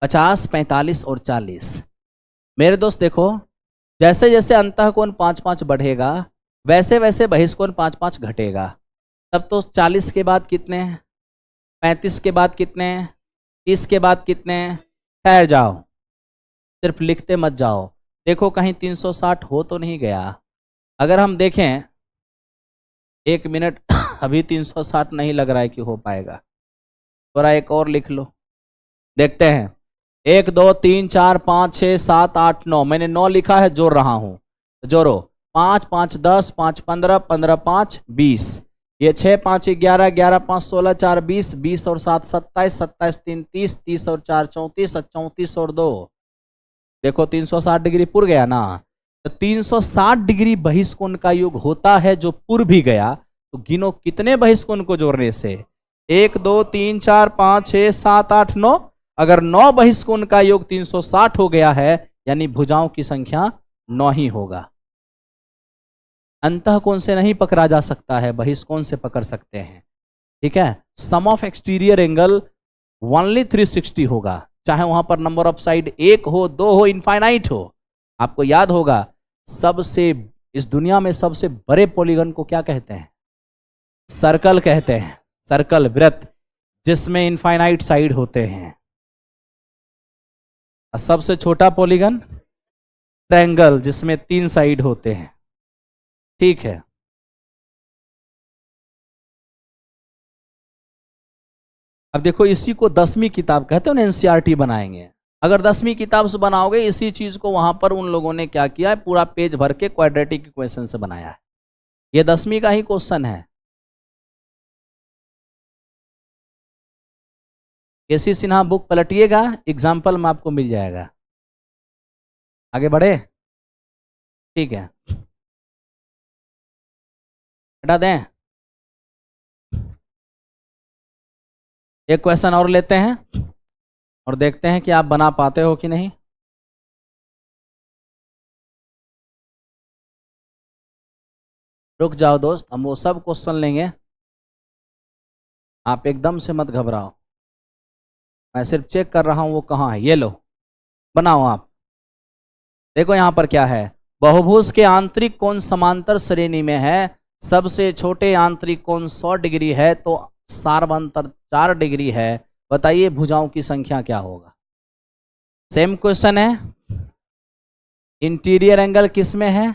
A: 50, 45 और 40। मेरे दोस्त देखो, जैसे जैसे अंतःकोण 5-5 बढ़ेगा वैसे वैसे बहिष्कोण 5-5 घटेगा। तब तो 40 के बाद कितने, 35 के बाद कितने, 30 के बाद कितने, ठहर जाओ, सिर्फ लिखते मत जाओ। देखो कहीं 360 हो तो नहीं गया। अगर हम देखें, एक मिनट अभी 360 नहीं लग रहा है कि हो पाएगा, थोड़ा एक और लिख लो, देखते हैं। 1 2 3 4 5 6 7 8 9, मैंने 9 लिखा है, जोड़ रहा हूं, जोड़ो। 5 5 10, 5 15, 15 5 20, ये 6 5 11, 11 5 16, 4 20, 20 और 7 27, 27 3 30, 30 और 4 34, 34 और 2, देखो 360 डिग्री पुर गया ना। तो 360 डिग्री बहिष्कोण का योग होता है जो पुर भी गया। तो गिनो कितने बहिष्कोण को जोड़ने से, 1 2 3 4 5 6 7 8 9। अगर 9 बहिष्कोण का योग 360 हो गया है, यानी भुजाओं की संख्या 9 ही होगा। अंतःकोण से नहीं पकड़ा जा सकता है, बहिष्कोण से पकड़ सकते हैं। ठीक है, sum of exterior angle only 360 होगा, चाहे वहां पर नंबर ऑफ साइड 1 हो, 2 हो, इनफाइनाइट हो। आपको याद होगा, सबसे इस दुनिया में सबसे बड़े पॉलीगन को क्या कहते हैं, सर्कल कहते हैं, सर्कल, वृत्त, जिसमें इनफाइनाइट साइड होते हैं। और सबसे छोटा पॉलीगन ट्रायंगल, जिसमें 3 साइड होते हैं। ठीक है, अब देखो इसी को 10वीं किताब कहते हो ना, एनसीईआरटी बनाएंगे। अगर 10वीं किताब से बनाओगे इसी चीज को, वहां पर उन लोगों ने क्या किया है, पूरा पेज भर के क्वाड्रेटिक इक्वेशन से बनाया है। ये 10वीं का ही क्वेश्चन है। केसी सिन्हा बुक पलटिएगा, एग्जाम्पल में आपको मिल जाएगा। आगे बढ़े, ठीक है, हटा दें। एक क्वेश्चन और लेते हैं और देखते हैं कि आप बना पाते हो कि नहीं। रुक जाओ दोस्त, हम वो सब क्वेश्चन लेंगे, आप एकदम से मत घबराओ। मैं सिर्फ चेक कर रहा हूं वो कहाँ है। ये लो, बनाओ आप। देखो यहां पर क्या है, बहुभुज के आंतरिक कोण समांतर श्रेणी में है, सबसे छोटे आंतरिक कोण 100 डिग्री है, तो सार्वंतर 4 डिग्री है। बताइए भुजाओं की संख्या क्या होगा। सेम क्वेश्चन है। इंटीरियर एंगल किस में है,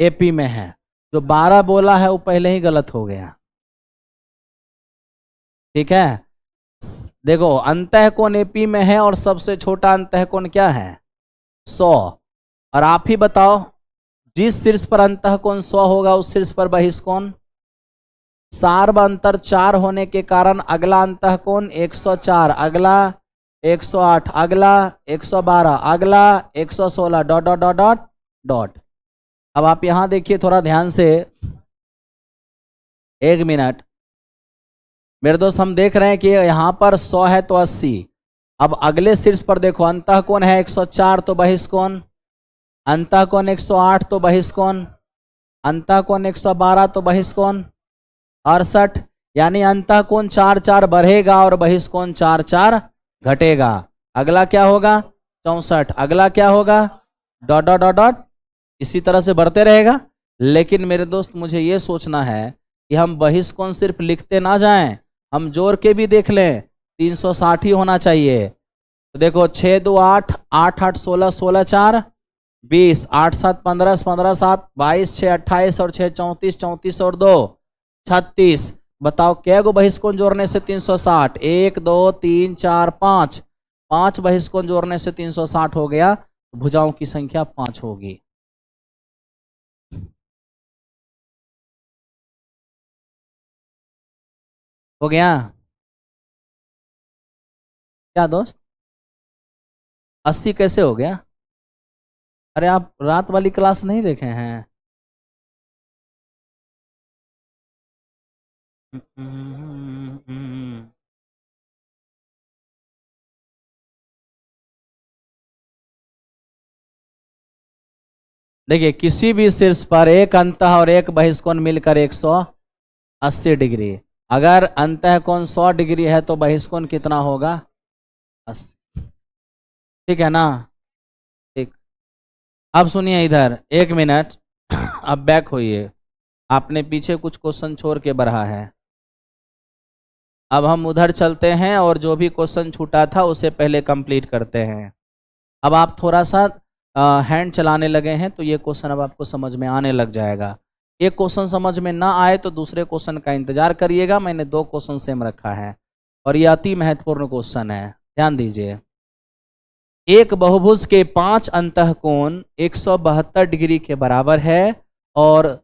A: एपी में है। जो 12 बोला है वो पहले ही गलत हो गया। ठीक है, देखो अंतःकोण एपी में है और सबसे छोटा अंतःकोण क्या है, 100। और आप ही बताओ, जिस शीर्ष पर अंतःकोण 100 होगा उस शीर्ष पर बहिष्कोण, सार्व अंतर 4 होने के कारण अगला अंतःकोण 104, अगला 108, अगला 112, अगला 116, dot dot dot dot dot. अब आप यहां देखिए थोड़ा ध्यान से, एक मिनट मेरे दोस्त, हम देख रहे हैं कि यहां पर 100 है तो 80। अब अगले शीर्ष पर देखो, अंतःकोण है 104 तो बहिष्कोण, अंतःकोण 108 तो बहिष्कोण, अंतःकोण 112 तो बहिष्कोण 68, यानी अंतःकोण 4 4 बढ़ेगा और बहिष्कोण 4 4 घटेगा। अगला क्या होगा, 64, अगला क्या होगा, डॉट डॉट डॉट डॉट, इसी तरह से बढ़ते रहेगा। लेकिन मेरे दोस्त मुझे ये सोचना है कि हम बहिष्कोण सिर्फ लिखते ना जाएं, हम जोड़ के भी देख लें, 360 ही होना चाहिए। तो देखो 6 2 8, 8 8 16, 16 4 20, 8 7 15, 15 7 22, 6 28 और 6 34, 34 और 2 36। बताओ क्या गो बहिष्कोण जोड़ने से 360, 1 2 3 4 5, 5 बहिष्कोण जोड़ने से 360 हो गया। तो भुजाओं की संख्या 5 होगी। हो गया क्या दोस्त, 80 कैसे हो गया। अरे आप रात वाली क्लास नहीं देखे हैं। देखिए किसी भी शीर्ष पर एक अंतः और एक बहिष्कोण मिलकर 180 डिग्री। अगर अंतःकोण 100 डिग्री है तो बहिष्कोण कितना होगा? 80। ठीक है ना? ठीक। अब सुनिए इधर, 1 मिनट। अब बैक होइए, आपने पीछे कुछ क्वेश्चन छोड़ के बढ़ा है। अब हम उधर चलते हैं और जो भी क्वेश्चन छूटा था उसे पहले कंप्लीट करते हैं। अब आप थोड़ा सा हैंड चलाने लगे हैं तो ये क्वेश्चन अब आपको समझ में आने लग जाएगा। एक क्वेश्चन समझ में ना आए तो दूसरे क्वेश्चन का इंतजार करिएगा। मैंने 2 क्वेश्चन सेम रखा है और ये अति महत्वपूर्ण क्वेश्चन है, ध्यान दीजिए। एक बहुभुज के 5 अंतःकोण 172 डिग्री के बराबर है और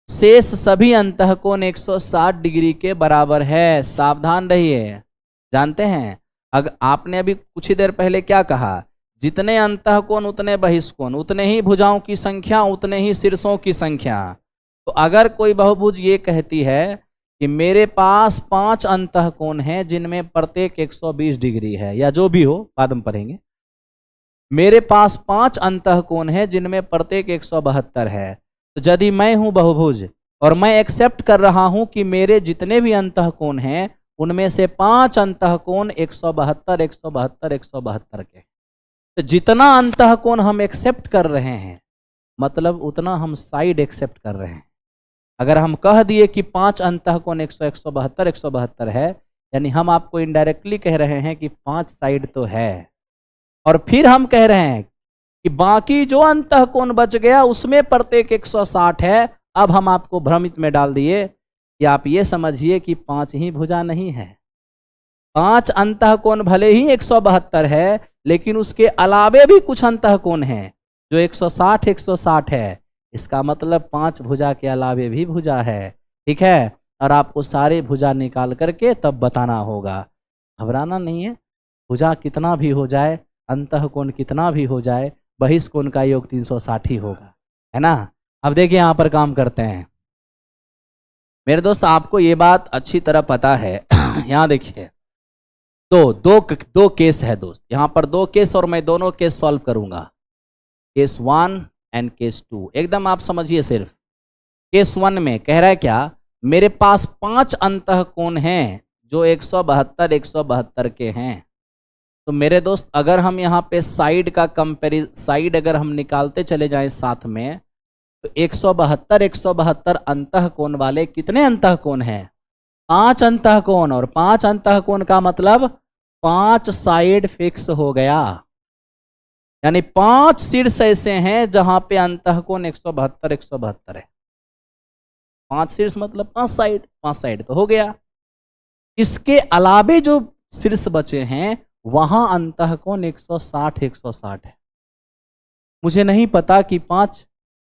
A: शेष सभी अंतःकोण 160 डिग्री के बराबर है। सावधान रहिए। जानते हैं, अगर आपने अभी कुछ ही देर पहले क्या कहा, जितने अंतःकोण उतने बहिष्कोण, उतने ही भुजाओं की संख्या उतने ही शीर्षों की संख्या। तो अगर कोई बहुभुज ये कहती है कि मेरे पास 5 अंतःकोण हैं जिनमें प्रत्येक 120 डिग्री है, या जो भी हो बाद में पढ़ेंगे, मेरे पास 5 अंतःकोण हैं जिनमें प्रत्येक 172 है, तो यदि मैं हूं बहुभुज और मैं एक्सेप्ट कर रहा हूं कि मेरे जितने भी अंतःकोण हैं उनमें से 5 अंतःकोण 172 172 172 के, तो जितना अंतःकोण हम एक्सेप्ट कर रहे हैं मतलब उतना हम साइड एक्सेप्ट कर रहे हैं। अगर हम कह दिए कि 5 अंतःकोण 172 172 है, यानी हम आपको इनडायरेक्टली कह रहे हैं कि 5 साइड तो है, और फिर हम कह रहे हैं कि बाकी जो अंतःकोण बच गया उसमें प्रत्येक 160 है। अब हम आपको भ्रमित में डाल दिए कि आप ये समझिए कि 5 ही भुजा नहीं है। 5 अंतःकोण भले ही 172 है, लेकिन उसके अलावे भी कुछ अंतःकोण हैं जो 160 160 है। इसका मतलब 5 भुजा के अलावे भी भुजा है। ठीक है, और आपको सारे भुजा निकाल करके तब बताना होगा। घबराना नहीं है, भुजा कितना भी हो जाए, अंतःकोण कितना भी हो जाए, बहिष्कोण का योग 360 ही होगा, है ना? अब देखिए यहां पर काम करते हैं मेरे दोस्त, आपको ये बात अच्छी तरह पता है। यहां देखिए, दो केस है दोस्त, यहां पर 2 केस और मैं दोनों केस सॉल्व करूंगा, केस 1 एंड केस 2। एकदम आप समझिए सिर्फ। केस 1 में कह रहा है क्या, मेरे पास 5 अंतःकोण हैं जो 172 172 के हैं। तो मेरे दोस्त अगर हम यहाँ पे साइड का साइड अगर हम निकालते चले जाएं साथ में, तो 172 172 अंतःकोण वाले कितने अंतःकोण हैं? 5 अंतःकोण, और 5 अंतःकोण का मतलब 5 साइड फिक्स हो गया, यानी 5 शीर्ष ऐसे हैं जहां पे अंतःकोण 172 172 है। 5 शीर्ष मतलब 5 साइड तो हो गया। इसके अलावे जो शीर्ष बचे हैं वहां अंतःकोण 160 160 है। मुझे नहीं पता कि 5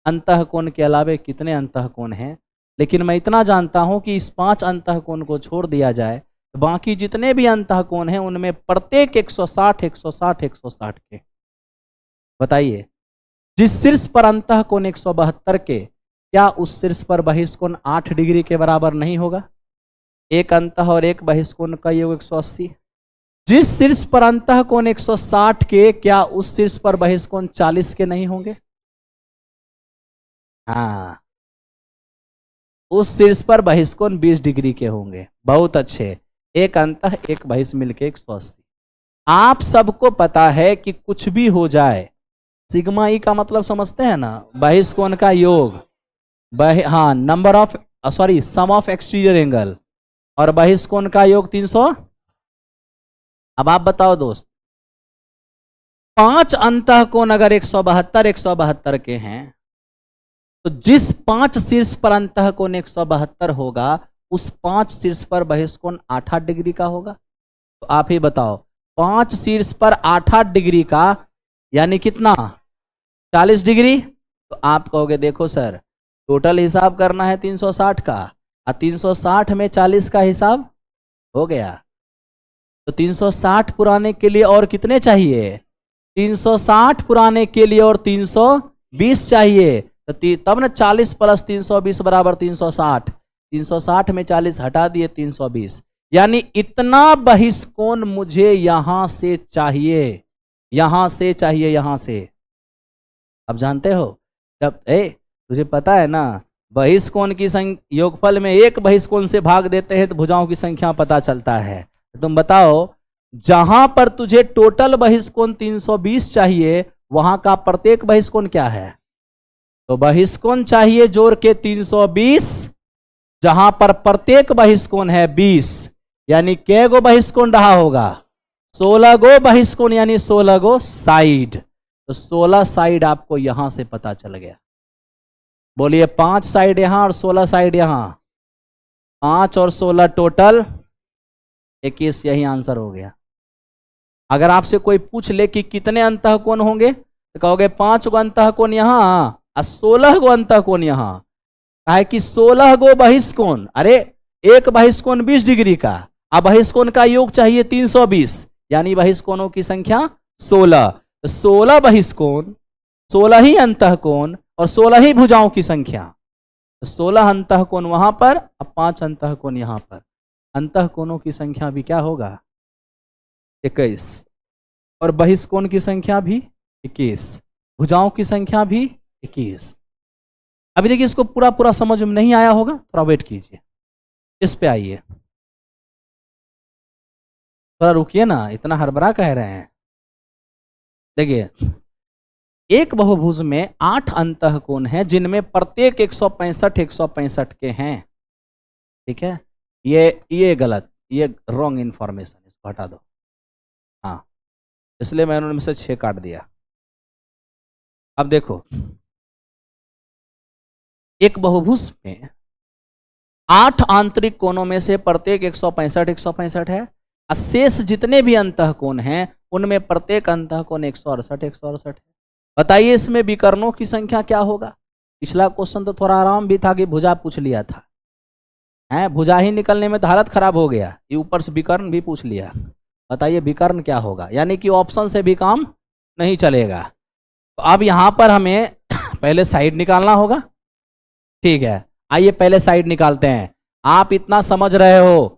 A: अंतःकोण के अलावे कितने अंतःकोण हैं, लेकिन मैं इतना जानता हूं कि इस 5 अंतःकोण को छोड़ दिया जाए तो बाकी जितने भी अंतःकोण हैं उनमें प्रत्येक 160 160 160 के। बताइए, जिस शीर्ष पर अंतःकोण 172 के, क्या उस शीर्ष पर बहिष्कोण 8 डिग्री के बराबर नहीं होगा? एक अंतः और एक बहिष्कोण का योग 180। जिस शीर्ष पर अंतःकोण 160 के, क्या उस शीर्ष पर बहिष्कोण 40 के नहीं होंगे? हाँ, उस शीर्ष पर बहिष्कोण 20 डिग्री के होंगे। बहुत अच्छे, एक अंतः एक बहिष मिलके 180। आप सबको पता है कि कुछ भी हो जाए, सिग्मा ई का मतलब समझते हैं ना, बहिष्कोण का योग, हाँ number of sum of exterior angle, और बहिष्कोण का योग 300। अब आप बताओ दोस्त, 5 अंतःकोण अगर 172 172 के हैं, तो जिस 5 शीर्ष पर अंतःकोण 172 होगा उस 5 शीर्ष पर बहिष्कोण 8 डिग्री का होगा। तो आप ही बताओ, 5 शीर्ष पर 8 डिग्री का यानी कितना, 40 डिग्री। तो आप कहोगे देखो सर, टोटल हिसाब करना है 360 का, और 360 में 40 का हिसाब हो गया, तो 360 पुराने के लिए और कितने चाहिए? 360 पुराने के लिए और 320 चाहिए, तो तब ना 40 प्लस 320 बराबर 360। 360 में 40 हटा दिए 320, यानी इतना बहिष्कोण मुझे यहां से चाहिए, यहां से चाहिए, यहां से। अब जानते हो जब तुझे पता है ना बहिष्कोण की योगफल में एक बहिष्कोण से भाग देते हैं तो भुजाओं की संख्या पता चलता है। तो तुम बताओ, जहां पर तुझे टोटल बहिष्कोण 320 चाहिए वहां का प्रत्येक बहिष्कोण क्या है? तो बहिष्कोण चाहिए जोड़ के 320, जहां पर प्रत्येक बहिष्कोण है 20, यानी कै गो बहिष्कोण रहा होगा? 16 गो बहिष्कोण, यानी 16 गो साइड। तो 16 साइड आपको यहां से पता चल गया। बोलिए 5 साइड यहां और 16 साइड यहां, 5 और 16 टोटल 21, यही आंसर हो गया। अगर आपसे कोई पूछ ले कि कितने अंतःकोण होंगे तो कहोगे 5 गो अंतःकोण यहां और 16 गो अंतःकोण यहां। है कि 16 गो बहिष्कोण, अरे एक बहिष्कोण 20 डिग्री का, अब बहिष्कोण का योग चाहिए 320, यानी बहिष्कोणों की संख्या 16। तो 16 बहिष्कोण, 16 ही अंतःकोण और 16 ही भुजाओं की संख्या। तो 16 अंतःकोण वहां पर और 5 अंतःकोण यहां पर। अंतःकोणों की संख्या भी क्या होगा? 21, और बहिष्कोण की संख्या भी 21, भुजाओं की संख्या भी 21। अभी देखिए, इसको पूरा पूरा समझ में नहीं आया होगा, थोड़ा वेट कीजिए, इस पे आइए, थोड़ा रुकिए ना, इतना हड़बड़ा कह रहे हैं। देखिए, एक बहुभुज में 8 अंतःकोण हैं जिनमें प्रत्येक 165 के हैं। ठीक है, ये गलत, ये रॉन्ग इंफॉर्मेशन, इसको हटा दो। हाँ, इसलिए मैंने उनमें से 6 काट दिया। अब देखो, एक बहुभुज में 8 आंतरिक कोणों में से प्रत्येक 165 है, और शेष जितने भी अंतःकोण हैं उनमें प्रत्येक अंतःकोण 168 है। बताइए इसमें विकर्णों की संख्या क्या होगा? पिछला क्वेश्चन तो थोड़ा आराम भी था कि भुजा पूछ लिया था, है भुजा ही निकलने में तो हालत खराब हो गया, ये ऊपर से विकर्ण भी पूछ लिया। बताइए विकर्ण क्या होगा? यानी कि ऑप्शन से भी काम नहीं चलेगा। तो अब यहां पर हमें पहले साइड निकालना होगा। ठीक है, आइए पहले साइड निकालते हैं। आप इतना समझ रहे हो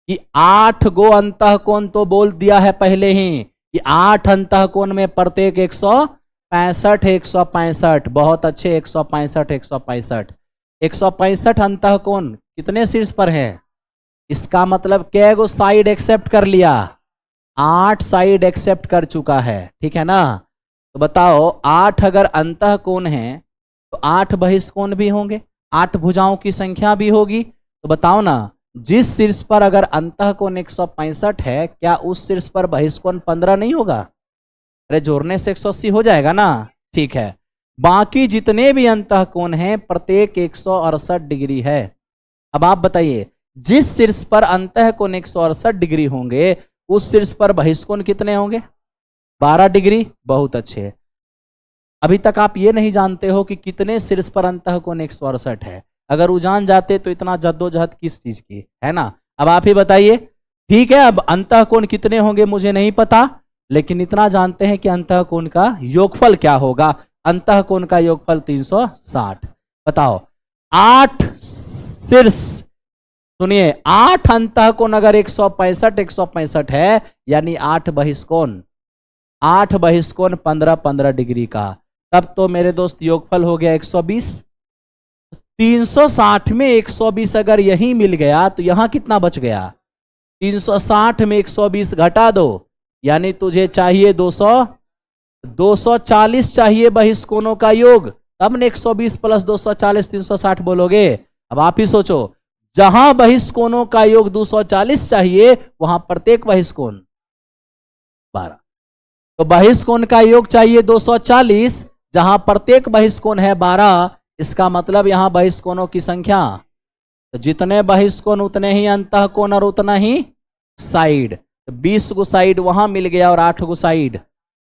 A: कि 8 गो अंतःकोण तो बोल दिया है पहले ही कि 8 अंतःकोण में प्रत्येक 165। बहुत अच्छे, 165 अंतःकोण कितने शीर्ष पर है? इसका मतलब कै गो साइड एक्सेप्ट कर लिया? 8 साइड एक्सेप्ट कर चुका है। ठीक है ना? तो बताओ, 8 अगर अंतःकोण है तो 8 बहिष्कोण भी होंगे, 8 भुजाओं की संख्या भी होगी। तो बताओ ना, जिस शीर्ष पर अगर अंतःकोण 165 है, क्या उस शीर्ष पर बहिष्कोण 15 नहीं होगा? अरे जोड़ने से 180 हो जाएगा ना। ठीक है, बाकी जितने भी अंतःकोण हैं प्रत्येक 168 डिग्री है। अब आप बताइए, जिस शीर्ष पर अंतःकोण 168 डिग्री होंगे उस शीर्ष पर बहिष्कोण कितने होंगे? 12 डिग्री। बहुत अच्छे। अभी तक आप ये नहीं जानते हो कि कितने शीर्ष पर अंतःकोण 168 है। अगर वो जान जाते तो इतना जद्दोजहद किस चीज की, है ना? अब आप ही बताइए। ठीक है, अब अंतःकोण कितने होंगे मुझे नहीं पता, लेकिन इतना जानते हैं कि अंतःकोण का योगफल क्या होगा। अंतःकोण का योगफल 360। बताओ, 8 शीर्ष, सुनिए, 8 अंतःकोण अगर 165 है, यानी 8 बहिष्कोण, 8 बहिष्कोण 15 डिग्री का, तब तो मेरे दोस्त योगफल हो गया 120। 360 में 120 अगर यही मिल गया तो यहां कितना बच गया? 360 में 120 घटा दो, यानी तुझे चाहिए 240 चाहिए बहिष्कोणों का योग, तब ने 120 प्लस 240 360 बोलोगे। अब आप ही सोचो, जहां बहिष्कोणों का योग 240 चाहिए वहां प्रत्येक बहिष्कोण 12, तो बहिष्कोण का योग चाहिए 240, जहां प्रत्येक बहिष्कोण है 12। इसका मतलब यहां बहिष्कोणों की संख्या, तो जितने बहिष्कोण उतने ही अंतःकोण और उतना ही साइड। तो 20 गो साइड वहां मिल गया और 8 गो साइड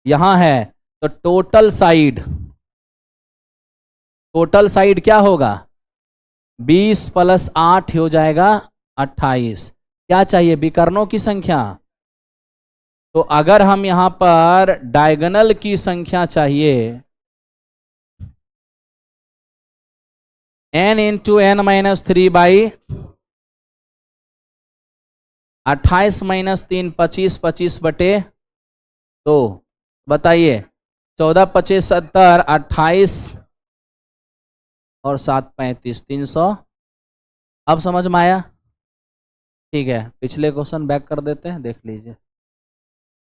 A: यहां है। तो टोटल साइड क्या होगा? 20 प्लस 8 हो जाएगा 28। क्या चाहिए? विकर्णों की संख्या। तो अगर हम यहां पर डायगोनल की संख्या चाहिए, n into n minus 3/, 28 minus 3 25, 25 बटे 2। बताइए, 14 25 70, 28 और 7 35 300। अब समझ में आया? ठीक है, पिछले क्वेश्चन बैक कर देते हैं, देख लीजिए।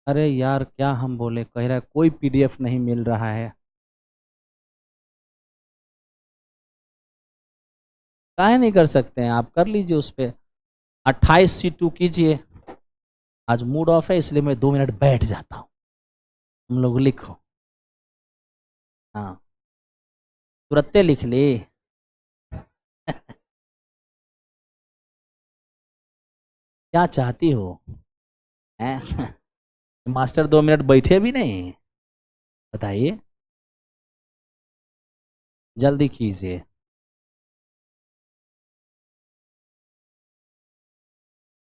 A: अरे यार क्या हम बोले, कह रहा है कोई पीडीएफ नहीं मिल रहा है। काहे नहीं कर सकते हैं, आप कर लीजिए उस पर 28C2 कीजिए। आज मूड ऑफ है इसलिए मैं 2 मिनट बैठ जाता हूँ। तुम लोग लिखो। हाँ, तुरंते लिख ली। क्या चाहती हो हैं? मास्टर 2 मिनट बैठे भी नहीं, बताइए, जल्दी कीजिए।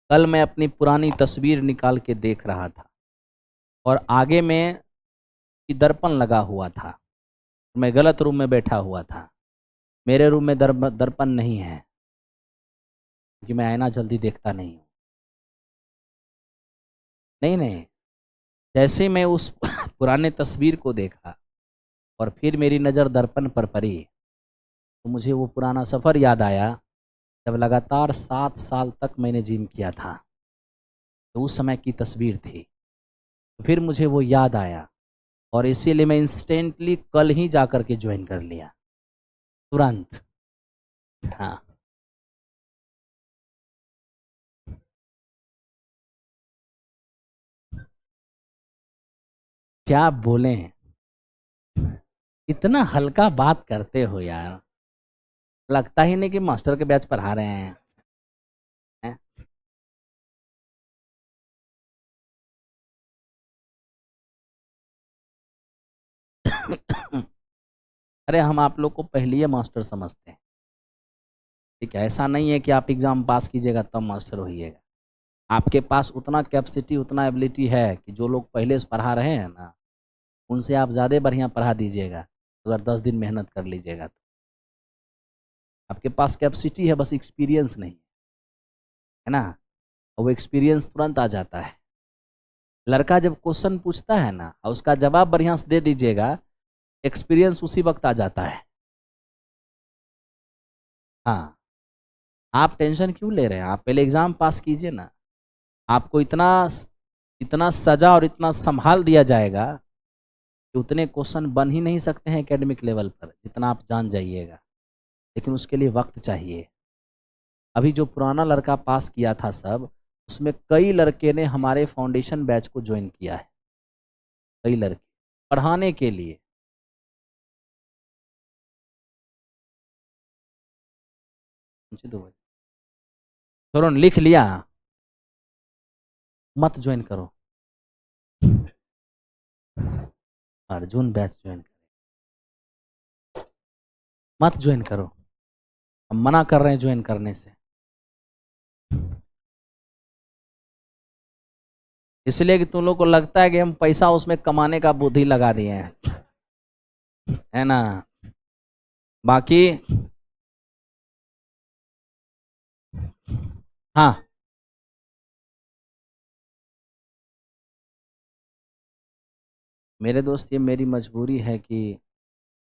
A: कल मैं अपनी पुरानी तस्वीर निकाल के देख रहा था और आगे में कि दर्पण लगा हुआ था। मैं गलत रूम में बैठा हुआ था। मेरे रूम में दर्पण नहीं है क्योंकि मैं आईना जल्दी देखता नहीं हूँ। नहीं नहीं, जैसे ही मैं उस पुराने तस्वीर को देखा और फिर मेरी नज़र दर्पण पर पड़ी तो मुझे वो पुराना सफ़र याद आया जब लगातार 7 साल तक मैंने जिम किया था। तो उस समय की तस्वीर थी, तो फिर मुझे वो याद आया और इसीलिए मैं इंस्टेंटली कल ही जा कर के ज्वाइन कर लिया, तुरंत। हाँ, क्या बोले, इतना हल्का बात करते हो यार, लगता ही नहीं कि मास्टर के बैच पढ़ा रहे हैं, हैं? अरे हम आप लोग को पहले ही मास्टर समझते हैं, ठीक है? ऐसा नहीं है कि आप एग्जाम पास कीजिएगा तब मास्टर होइएगा। आपके पास उतना कैपेसिटी, उतना एबिलिटी है कि जो लोग पहले से पढ़ा रहे हैं ना, उनसे आप ज़्यादा बढ़िया पढ़ा दीजिएगा अगर 10 दिन मेहनत कर लीजिएगा तो। आपके पास कैपेसिटी है, बस एक्सपीरियंस नहीं है ना, और वो एक्सपीरियंस तुरंत आ जाता है। लड़का जब क्वेश्चन पूछता है ना और उसका जवाब बढ़िया से दे दीजिएगा, एक्सपीरियंस उसी वक्त आ जाता है। हाँ, आप टेंशन क्यों ले रहे हैं? आप पहले एग्ज़ाम पास कीजिए ना। आपको इतना इतना सजा और इतना संभाल दिया जाएगा कि उतने क्वेश्चन बन ही नहीं सकते हैं एकेडमिक लेवल पर जितना आप जान जाइएगा, लेकिन उसके लिए वक्त चाहिए। अभी जो पुराना लड़का पास किया था सब, उसमें कई लड़के ने हमारे फाउंडेशन बैच को ज्वाइन किया है, कई लड़के पढ़ाने के लिए। मुझे दो, छोड़ो, लिख लिया, मत ज्वाइन करो। अर्जुन बैच ज्वाइन करो, मत ज्वाइन करो, हम मना कर रहे हैं ज्वाइन करने से, इसलिए कि तुम लोग को लगता है कि हम पैसा उसमें कमाने का बुद्धि लगा दिए हैं, है ना? बाकी हाँ, मेरे दोस्त, ये मेरी मजबूरी है कि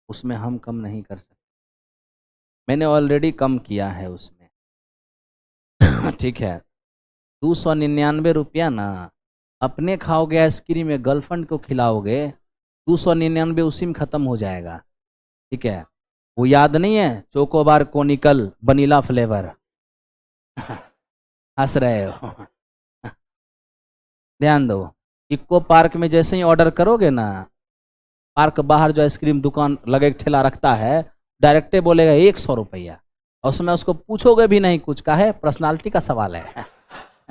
A: उसमें हम कम नहीं कर सकते। मैंने ऑलरेडी कम किया है उसमें। ठीक है, 299 रुपया ना, अपने खाओगे आइसक्रीम में, गर्लफ्रेंड को खिलाओगे, 299 उसी में ख़त्म हो जाएगा। ठीक है, वो याद नहीं है, चोकोबार कोनिकल वनीला फ्लेवर? हंस रहे हो? ध्यान दो, इक्को पार्क में जैसे ही ऑर्डर करोगे ना, पार्क बाहर जो आइसक्रीम दुकान लगे ठेला रखता है, डायरेक्टे बोलेगा 100 रुपया, और उसमें उसको पूछोगे भी नहीं कुछ, का है पर्सनालिटी का सवाल है।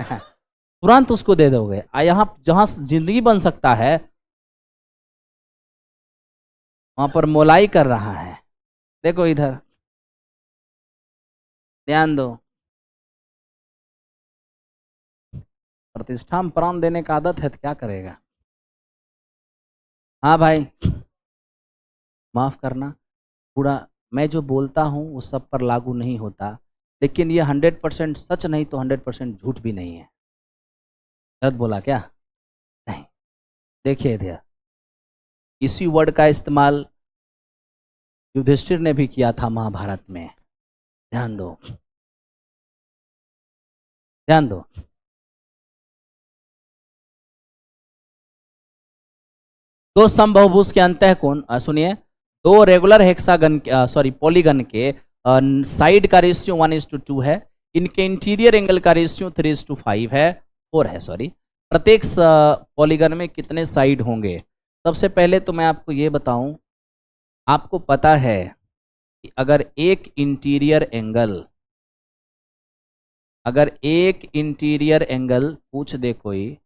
A: तुरंत उसको दे दोगे। यहाँ जहाँ जिंदगी बन सकता है वहां पर मोलाई कर रहा है। देखो इधर, ध्यान दो, प्रतिष्ठा में प्राण देने का आदत है तो क्या करेगा। हाँ भाई, माफ करना, पूरा मैं जो बोलता हूँ वो सब पर लागू नहीं होता, लेकिन ये 100% सच नहीं तो 100% झूठ भी नहीं है। गलत बोला क्या? नहीं, देखिए इधर, इसी वर्ड का इस्तेमाल युधिष्ठिर ने भी किया था महाभारत में। ध्यान दो, ध्यान दो। दो समबाहुभुज के अंतःकोण, सुनिए, दो रेगुलर हेक्सागन सॉरी पॉलीगन के साइड का रेशियो 1:2 है। इनके इंटीरियर एंगल का रेशियो 3:5 है, 4 है सॉरी। प्रत्येक पॉलीगन में कितने साइड होंगे? सबसे पहले तो मैं आपको ये बताऊं, आपको पता है कि अगर एक इंटीरियर एंगल पूछ दे कोई,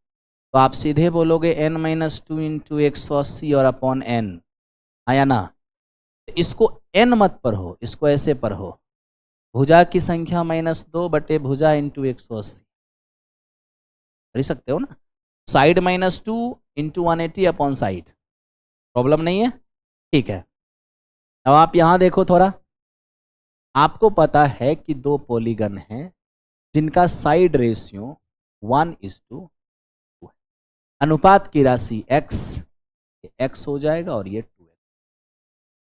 A: तो आप सीधे बोलोगे n-2 इंटू 180 और अपॉन n, आया ना? इसको n मत पढ़ो, इसको ऐसे पढ़ो, भुजा की संख्या -2 बटे भुजा इंटू 180, कर सकते हो ना? Side -2 into 180 upon side, problem नहीं है, ठीक है। अब आप यहां देखो थोड़ा, आपको पता है कि दो पॉलीगन हैं जिनका साइड रेशियो 1:2 है। अनुपात की राशि x, x हो जाएगा और ये 2x।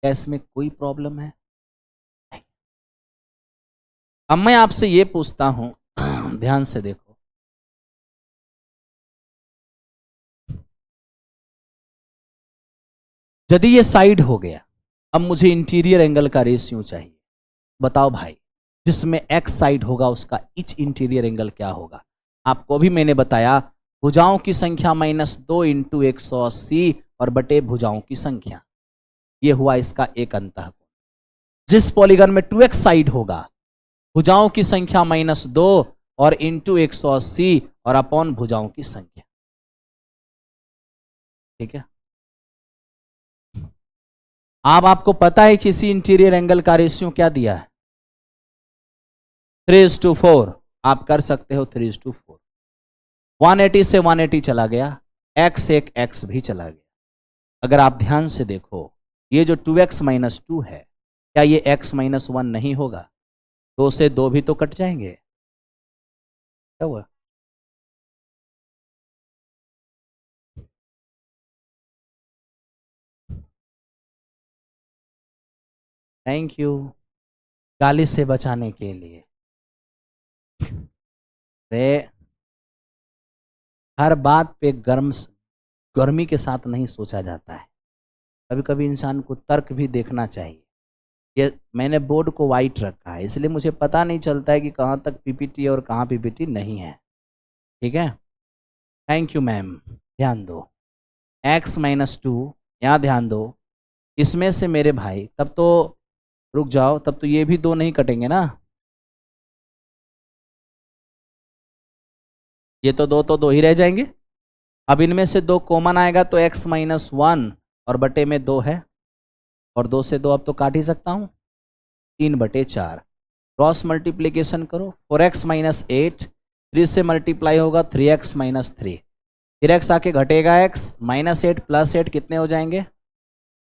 A: क्या इसमें कोई प्रॉब्लम है? नहीं। अब मैं आपसे ये पूछता हूं, ध्यान से देखो, यदि ये साइड हो गया, अब मुझे इंटीरियर एंगल का रेशियो चाहिए। बताओ भाई, जिसमें x साइड होगा उसका इच इंटीरियर एंगल क्या होगा? आपको भी मैंने बताया, भुजाओं की संख्या -2 इंटू 180 और बटे भुजाओं की संख्या, ये हुआ इसका एक अंतःकोण। जिस पॉलीगन में 2x साइड होगा, भुजाओं की संख्या -2 और इंटू 180 और अपॉन भुजाओं की संख्या, ठीक है। अब आपको पता है कि इसी इंटीरियर एंगल का रेशियो क्या दिया है? 3:4। आप कर सकते हो 3:4। 180 से 180 चला गया, x एक x भी चला गया। अगर आप ध्यान से देखो, ये जो 2x - 2 है, क्या ये x - 1 नहीं होगा? 2 से 2 भी तो कट जाएंगे। क्या हुआ? थैंक यू गाली से बचाने के लिए। रे, हर बात पे गर्मी के साथ नहीं सोचा जाता है, कभी कभी इंसान को तर्क भी देखना चाहिए। ये मैंने बोर्ड को वाइट रखा है, इसलिए मुझे पता नहीं चलता है कि कहाँ तक पीपीटी और कहाँ पीपीटी नहीं है, ठीक है। Thank you ma'am. ध्यान दो, x - 2, यहाँ ध्यान दो, इसमें से मेरे भाई तब तो, रुक जाओ, तब तो ये भी दो नहीं कटेंगे ना, ये तो दो ही रह जाएंगे। अब इनमें से दो कॉमन आएगा तो x - 1 और बटे में 2 है, और 2 से 2 अब तो काट ही सकता हूँ, 3/4। क्रॉस मल्टीप्लीकेशन करो, 4x - 8, 3 से मल्टीप्लाई होगा 3x - 3, फिर x आके घटेगा x, -8 + 8 कितने हो जाएंगे?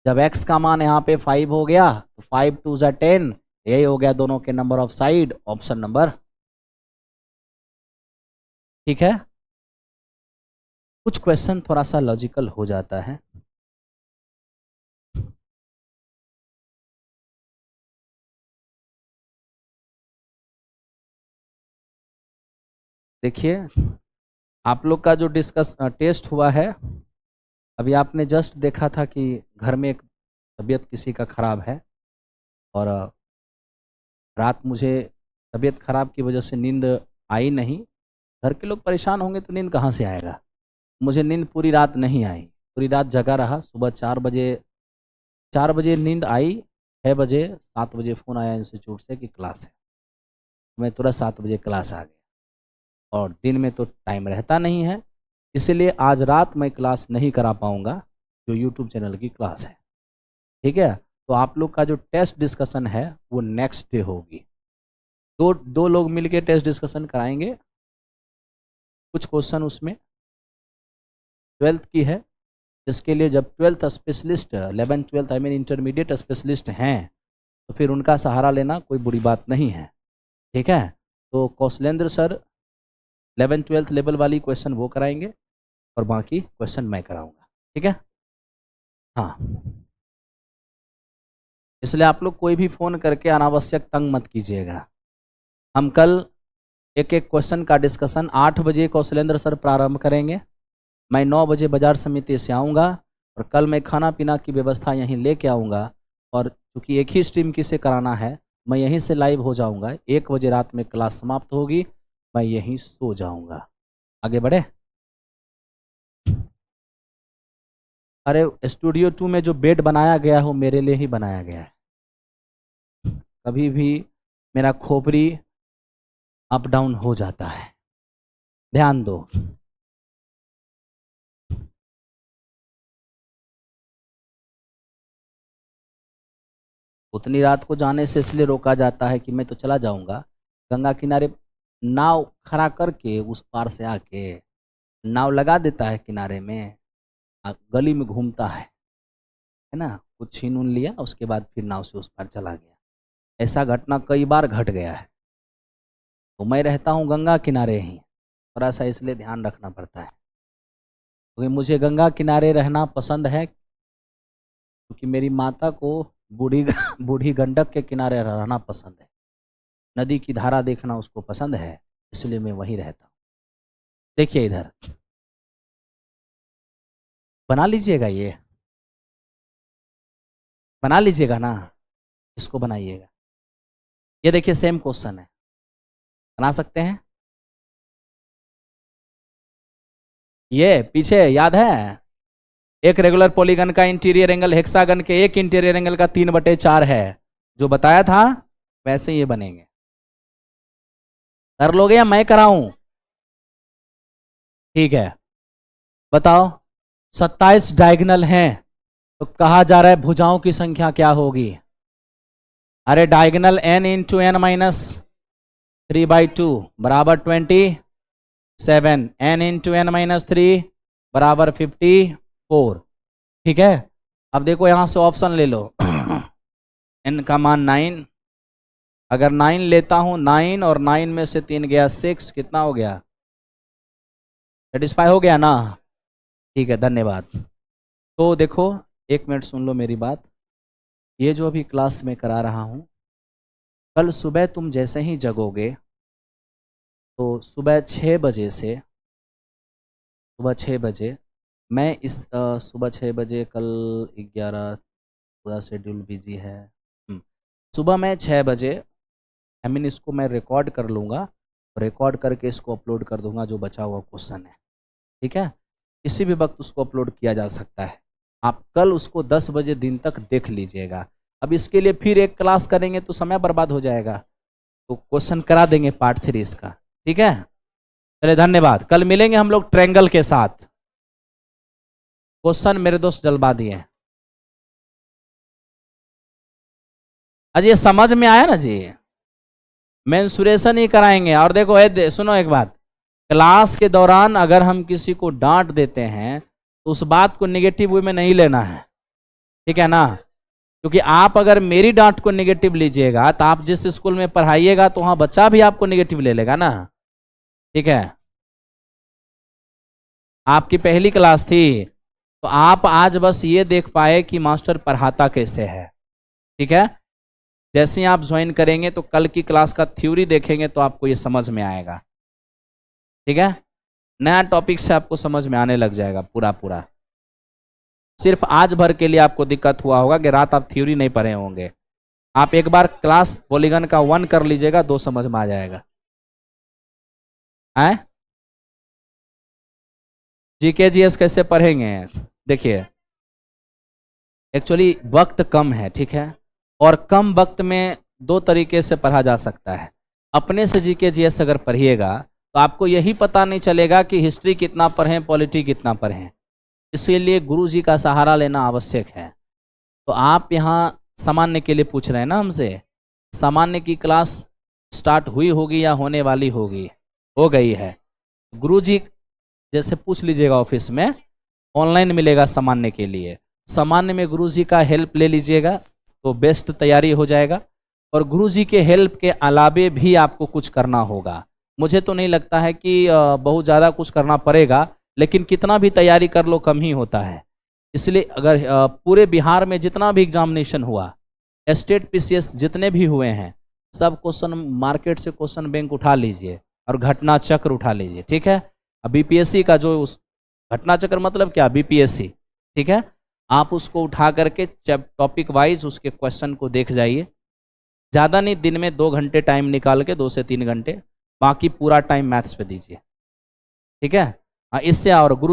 A: जब x का मान यहाँ पे 5 हो गया तो 5 2 ज़ा 10, यही हो गया दोनों के number of side, option number, ठीक है। कुछ क्वेश्चन थोड़ा सा लॉजिकल हो जाता है। देखिए, आप लोग का जो टेस्ट हुआ है, अभी आपने जस्ट देखा था कि घर में एक तबीयत किसी का खराब है, और रात मुझे तबीयत खराब की वजह से नींद आई नहीं। घर के लोग परेशान होंगे तो नींद कहाँ से आएगा? मुझे नींद पूरी रात नहीं आई, पूरी रात जगा रहा। सुबह 4 बजे नींद आई, 6 बजे 7 बजे फ़ोन आया इंस्टीट्यूट से कि क्लास है, मैं तुरंत 7 बजे क्लास आ गया, और दिन में तो टाइम रहता नहीं है, इसीलिए आज रात मैं क्लास नहीं करा पाऊँगा, जो यूट्यूब चैनल की क्लास है, ठीक है। तो आप लोग का जो टेस्ट डिस्कशन है वो नेक्स्ट डे होगी, दो दो लोग मिलके टेस्ट डिस्कशन कराएंगे। कुछ क्वेश्चन उसमें 12th की है, जिसके लिए जब 12th specialist, 11 12 I mean intermediate specialist हैं, तो फिर उनका सहारा लेना कोई बुरी बात नहीं है, ठीक है। तो कौशलेंद्र सर 11 12 लेवल वाली क्वेश्चन वो कराएंगे, और बाकी क्वेश्चन मैं कराऊंगा, ठीक है। हाँ। इसलिए आप लोग कोई भी फ़ोन करके अनावश्यक तंग मत कीजिएगा। हम कल एक एक क्वेश्चन का डिस्कशन 8 बजे कौशलेंद्र सर प्रारंभ करेंगे। मैं 9 बजे बाजार समिति से आऊँगा और कल मैं खाना पीना की व्यवस्था यहीं लेके आऊँगा। और चूँकि एक ही स्ट्रीम की से कराना है, मैं यहीं से लाइव हो जाऊँगा। 1 बजे रात में क्लास समाप्त होगी, मैं यहीं सो जाऊँगा। आगे बढ़े। अरे स्टूडियो 2 में जो बेड बनाया गया है वो मेरे लिए ही बनाया गया है। कभी भी मेरा खोपड़ी अप डाउन हो जाता है, ध्यान दो। उतनी रात को जाने से इसलिए रोका जाता है कि मैं तो चला जाऊंगा गंगा किनारे, नाव खड़ा करके उस पार से आके नाव लगा देता है किनारे में, गली में घूमता है ना, कुछ छीन उन लिया, उसके बाद फिर नाव से उस पार चला गया। ऐसा घटना कई बार घट गया है। तो मैं रहता हूँ गंगा किनारे ही, थोड़ा सा इसलिए ध्यान रखना पड़ता है, क्योंकि मुझे गंगा किनारे रहना पसंद है, क्योंकि मेरी माता को बूढ़ी बूढ़ी गंडक के किनारे रहना पसंद है। नदी की धारा देखना उसको पसंद है, इसलिए मैं वहीं रहता हूँ। देखिए इधर बना लीजिएगा, ये बना लीजिएगा ना, इसको बनाइएगा। ये देखिए सेम क्वेश्चन है, बना सकते हैं। ये पीछे याद है, एक रेगुलर पॉलीगन का इंटीरियर एंगल हेक्सागन के एक इंटीरियर एंगल का 3/4 है, जो बताया था वैसे ये बनेंगे। कर लोगे या मैं कराऊं? ठीक है, बताओ। 27 डायगोनल हैं, तो कहा जा रहा है भुजाओं की संख्या क्या होगी? अरे diagonal n into n minus 3/2 बराबर 27, n इंटू एन माइनस 3 बराबर 54। ठीक है, अब देखो यहां से ऑप्शन ले लो। n का मान 9, अगर 9 लेता हूं, 9 और 9 में से 3 गया 6, कितना हो गया? सेटिस्फाई हो गया ना? ठीक है, धन्यवाद। तो देखो, 1 मिनट सुन लो मेरी बात। ये जो अभी क्लास में करा रहा हूँ, कल सुबह तुम जैसे ही जगोगे तो सुबह 6 बजे से, सुबह 6 बजे मैं इस सुबह 6 बजे, कल 11, पूरा शेड्यूल बिजी है। सुबह मैं 6 बजे इसको मैं रिकॉर्ड कर लूँगा, रिकॉर्ड करके इसको अपलोड कर दूंगा, जो बचा हुआ क्वेश्चन है। ठीक है, किसी भी वक्त उसको अपलोड किया जा सकता है। आप कल उसको 10 बजे दिन तक देख लीजिएगा। अब इसके लिए फिर एक क्लास करेंगे तो समय बर्बाद हो जाएगा, तो क्वेश्चन करा देंगे पार्ट 3 इसका। ठीक है, चलिए धन्यवाद। कल मिलेंगे हम लोग ट्रायंगल के साथ। क्वेश्चन मेरे दोस्त जलवा दिए हैं। अजी ये समझ में आया ना जी? मेंसुरेशन ही कराएंगे। और देखो सुनो एक बात, क्लास के दौरान अगर हम किसी को डांट देते हैं तो उस बात को नेगेटिव वे में नहीं लेना है, ठीक है ना? क्योंकि आप अगर मेरी डांट को नेगेटिव लीजिएगा तो आप जिस स्कूल में पढ़ाइएगा तो वहां बच्चा भी आपको नेगेटिव ले लेगा ना। ठीक है, आपकी पहली क्लास थी तो आप आज बस ये देख पाए कि मास्टर पढ़ाता कैसे है। ठीक है, जैसे ही आप ज्वाइन करेंगे तो कल की क्लास का थ्योरी देखेंगे तो आपको ये समझ में आएगा। ठीक है, नया टॉपिक से आपको समझ में आने लग जाएगा पूरा पूरा। सिर्फ आज भर के लिए आपको दिक्कत हुआ होगा कि रात आप थ्योरी नहीं पढ़े होंगे। आप एक बार क्लास पॉलीगन का 1 कर लीजिएगा, 2 समझ में आ जाएगा। हैं? जीके जीएस कैसे पढ़ेंगे? देखिए, एक्चुअली वक्त कम है, ठीक है, और कम वक्त में 2 तरीके से पढ़ा जा सकता है। अपने से जीके जीएस अगर पढ़िएगा तो आपको यही पता नहीं चलेगा कि हिस्ट्री कितना पढ़ें, पॉलिटी कितना पढ़ें। इसीलिए गुरु जी का सहारा लेना आवश्यक है। तो आप यहाँ सामान्य के लिए पूछ रहे हैं ना हमसे, सामान्य की क्लास स्टार्ट हुई होगी या होने वाली होगी? हो गई है। गुरु जी जैसे पूछ लीजिएगा ऑफिस में, ऑनलाइन मिलेगा सामान्य के लिए, सामान्य में गुरु जी का हेल्प ले लीजिएगा तो बेस्ट तैयारी हो जाएगा। और गुरु जी के हेल्प के अलावे भी आपको कुछ करना होगा। मुझे तो नहीं लगता है कि बहुत ज़्यादा कुछ करना पड़ेगा, लेकिन कितना भी तैयारी कर लो कम ही होता है। इसलिए अगर पूरे बिहार में जितना भी एग्जामिनेशन हुआ, स्टेट पीसीएस जितने भी हुए हैं सब क्वेश्चन मार्केट से क्वेश्चन बैंक उठा लीजिए और घटना चक्र उठा लीजिए, ठीक है। अब बीपीएससी का जो उस घटना चक्र मतलब क्या, बीपीएससी, ठीक है। आप उसको उठा करके टॉपिक वाइज उसके क्वेश्चन को देख जाइए। ज़्यादा नहीं, दिन में 2 घंटे टाइम निकाल के, 2 से 3 घंटे, बाकी पूरा टाइम मैथ्स पे दीजिए, ठीक है। इससे और गुरु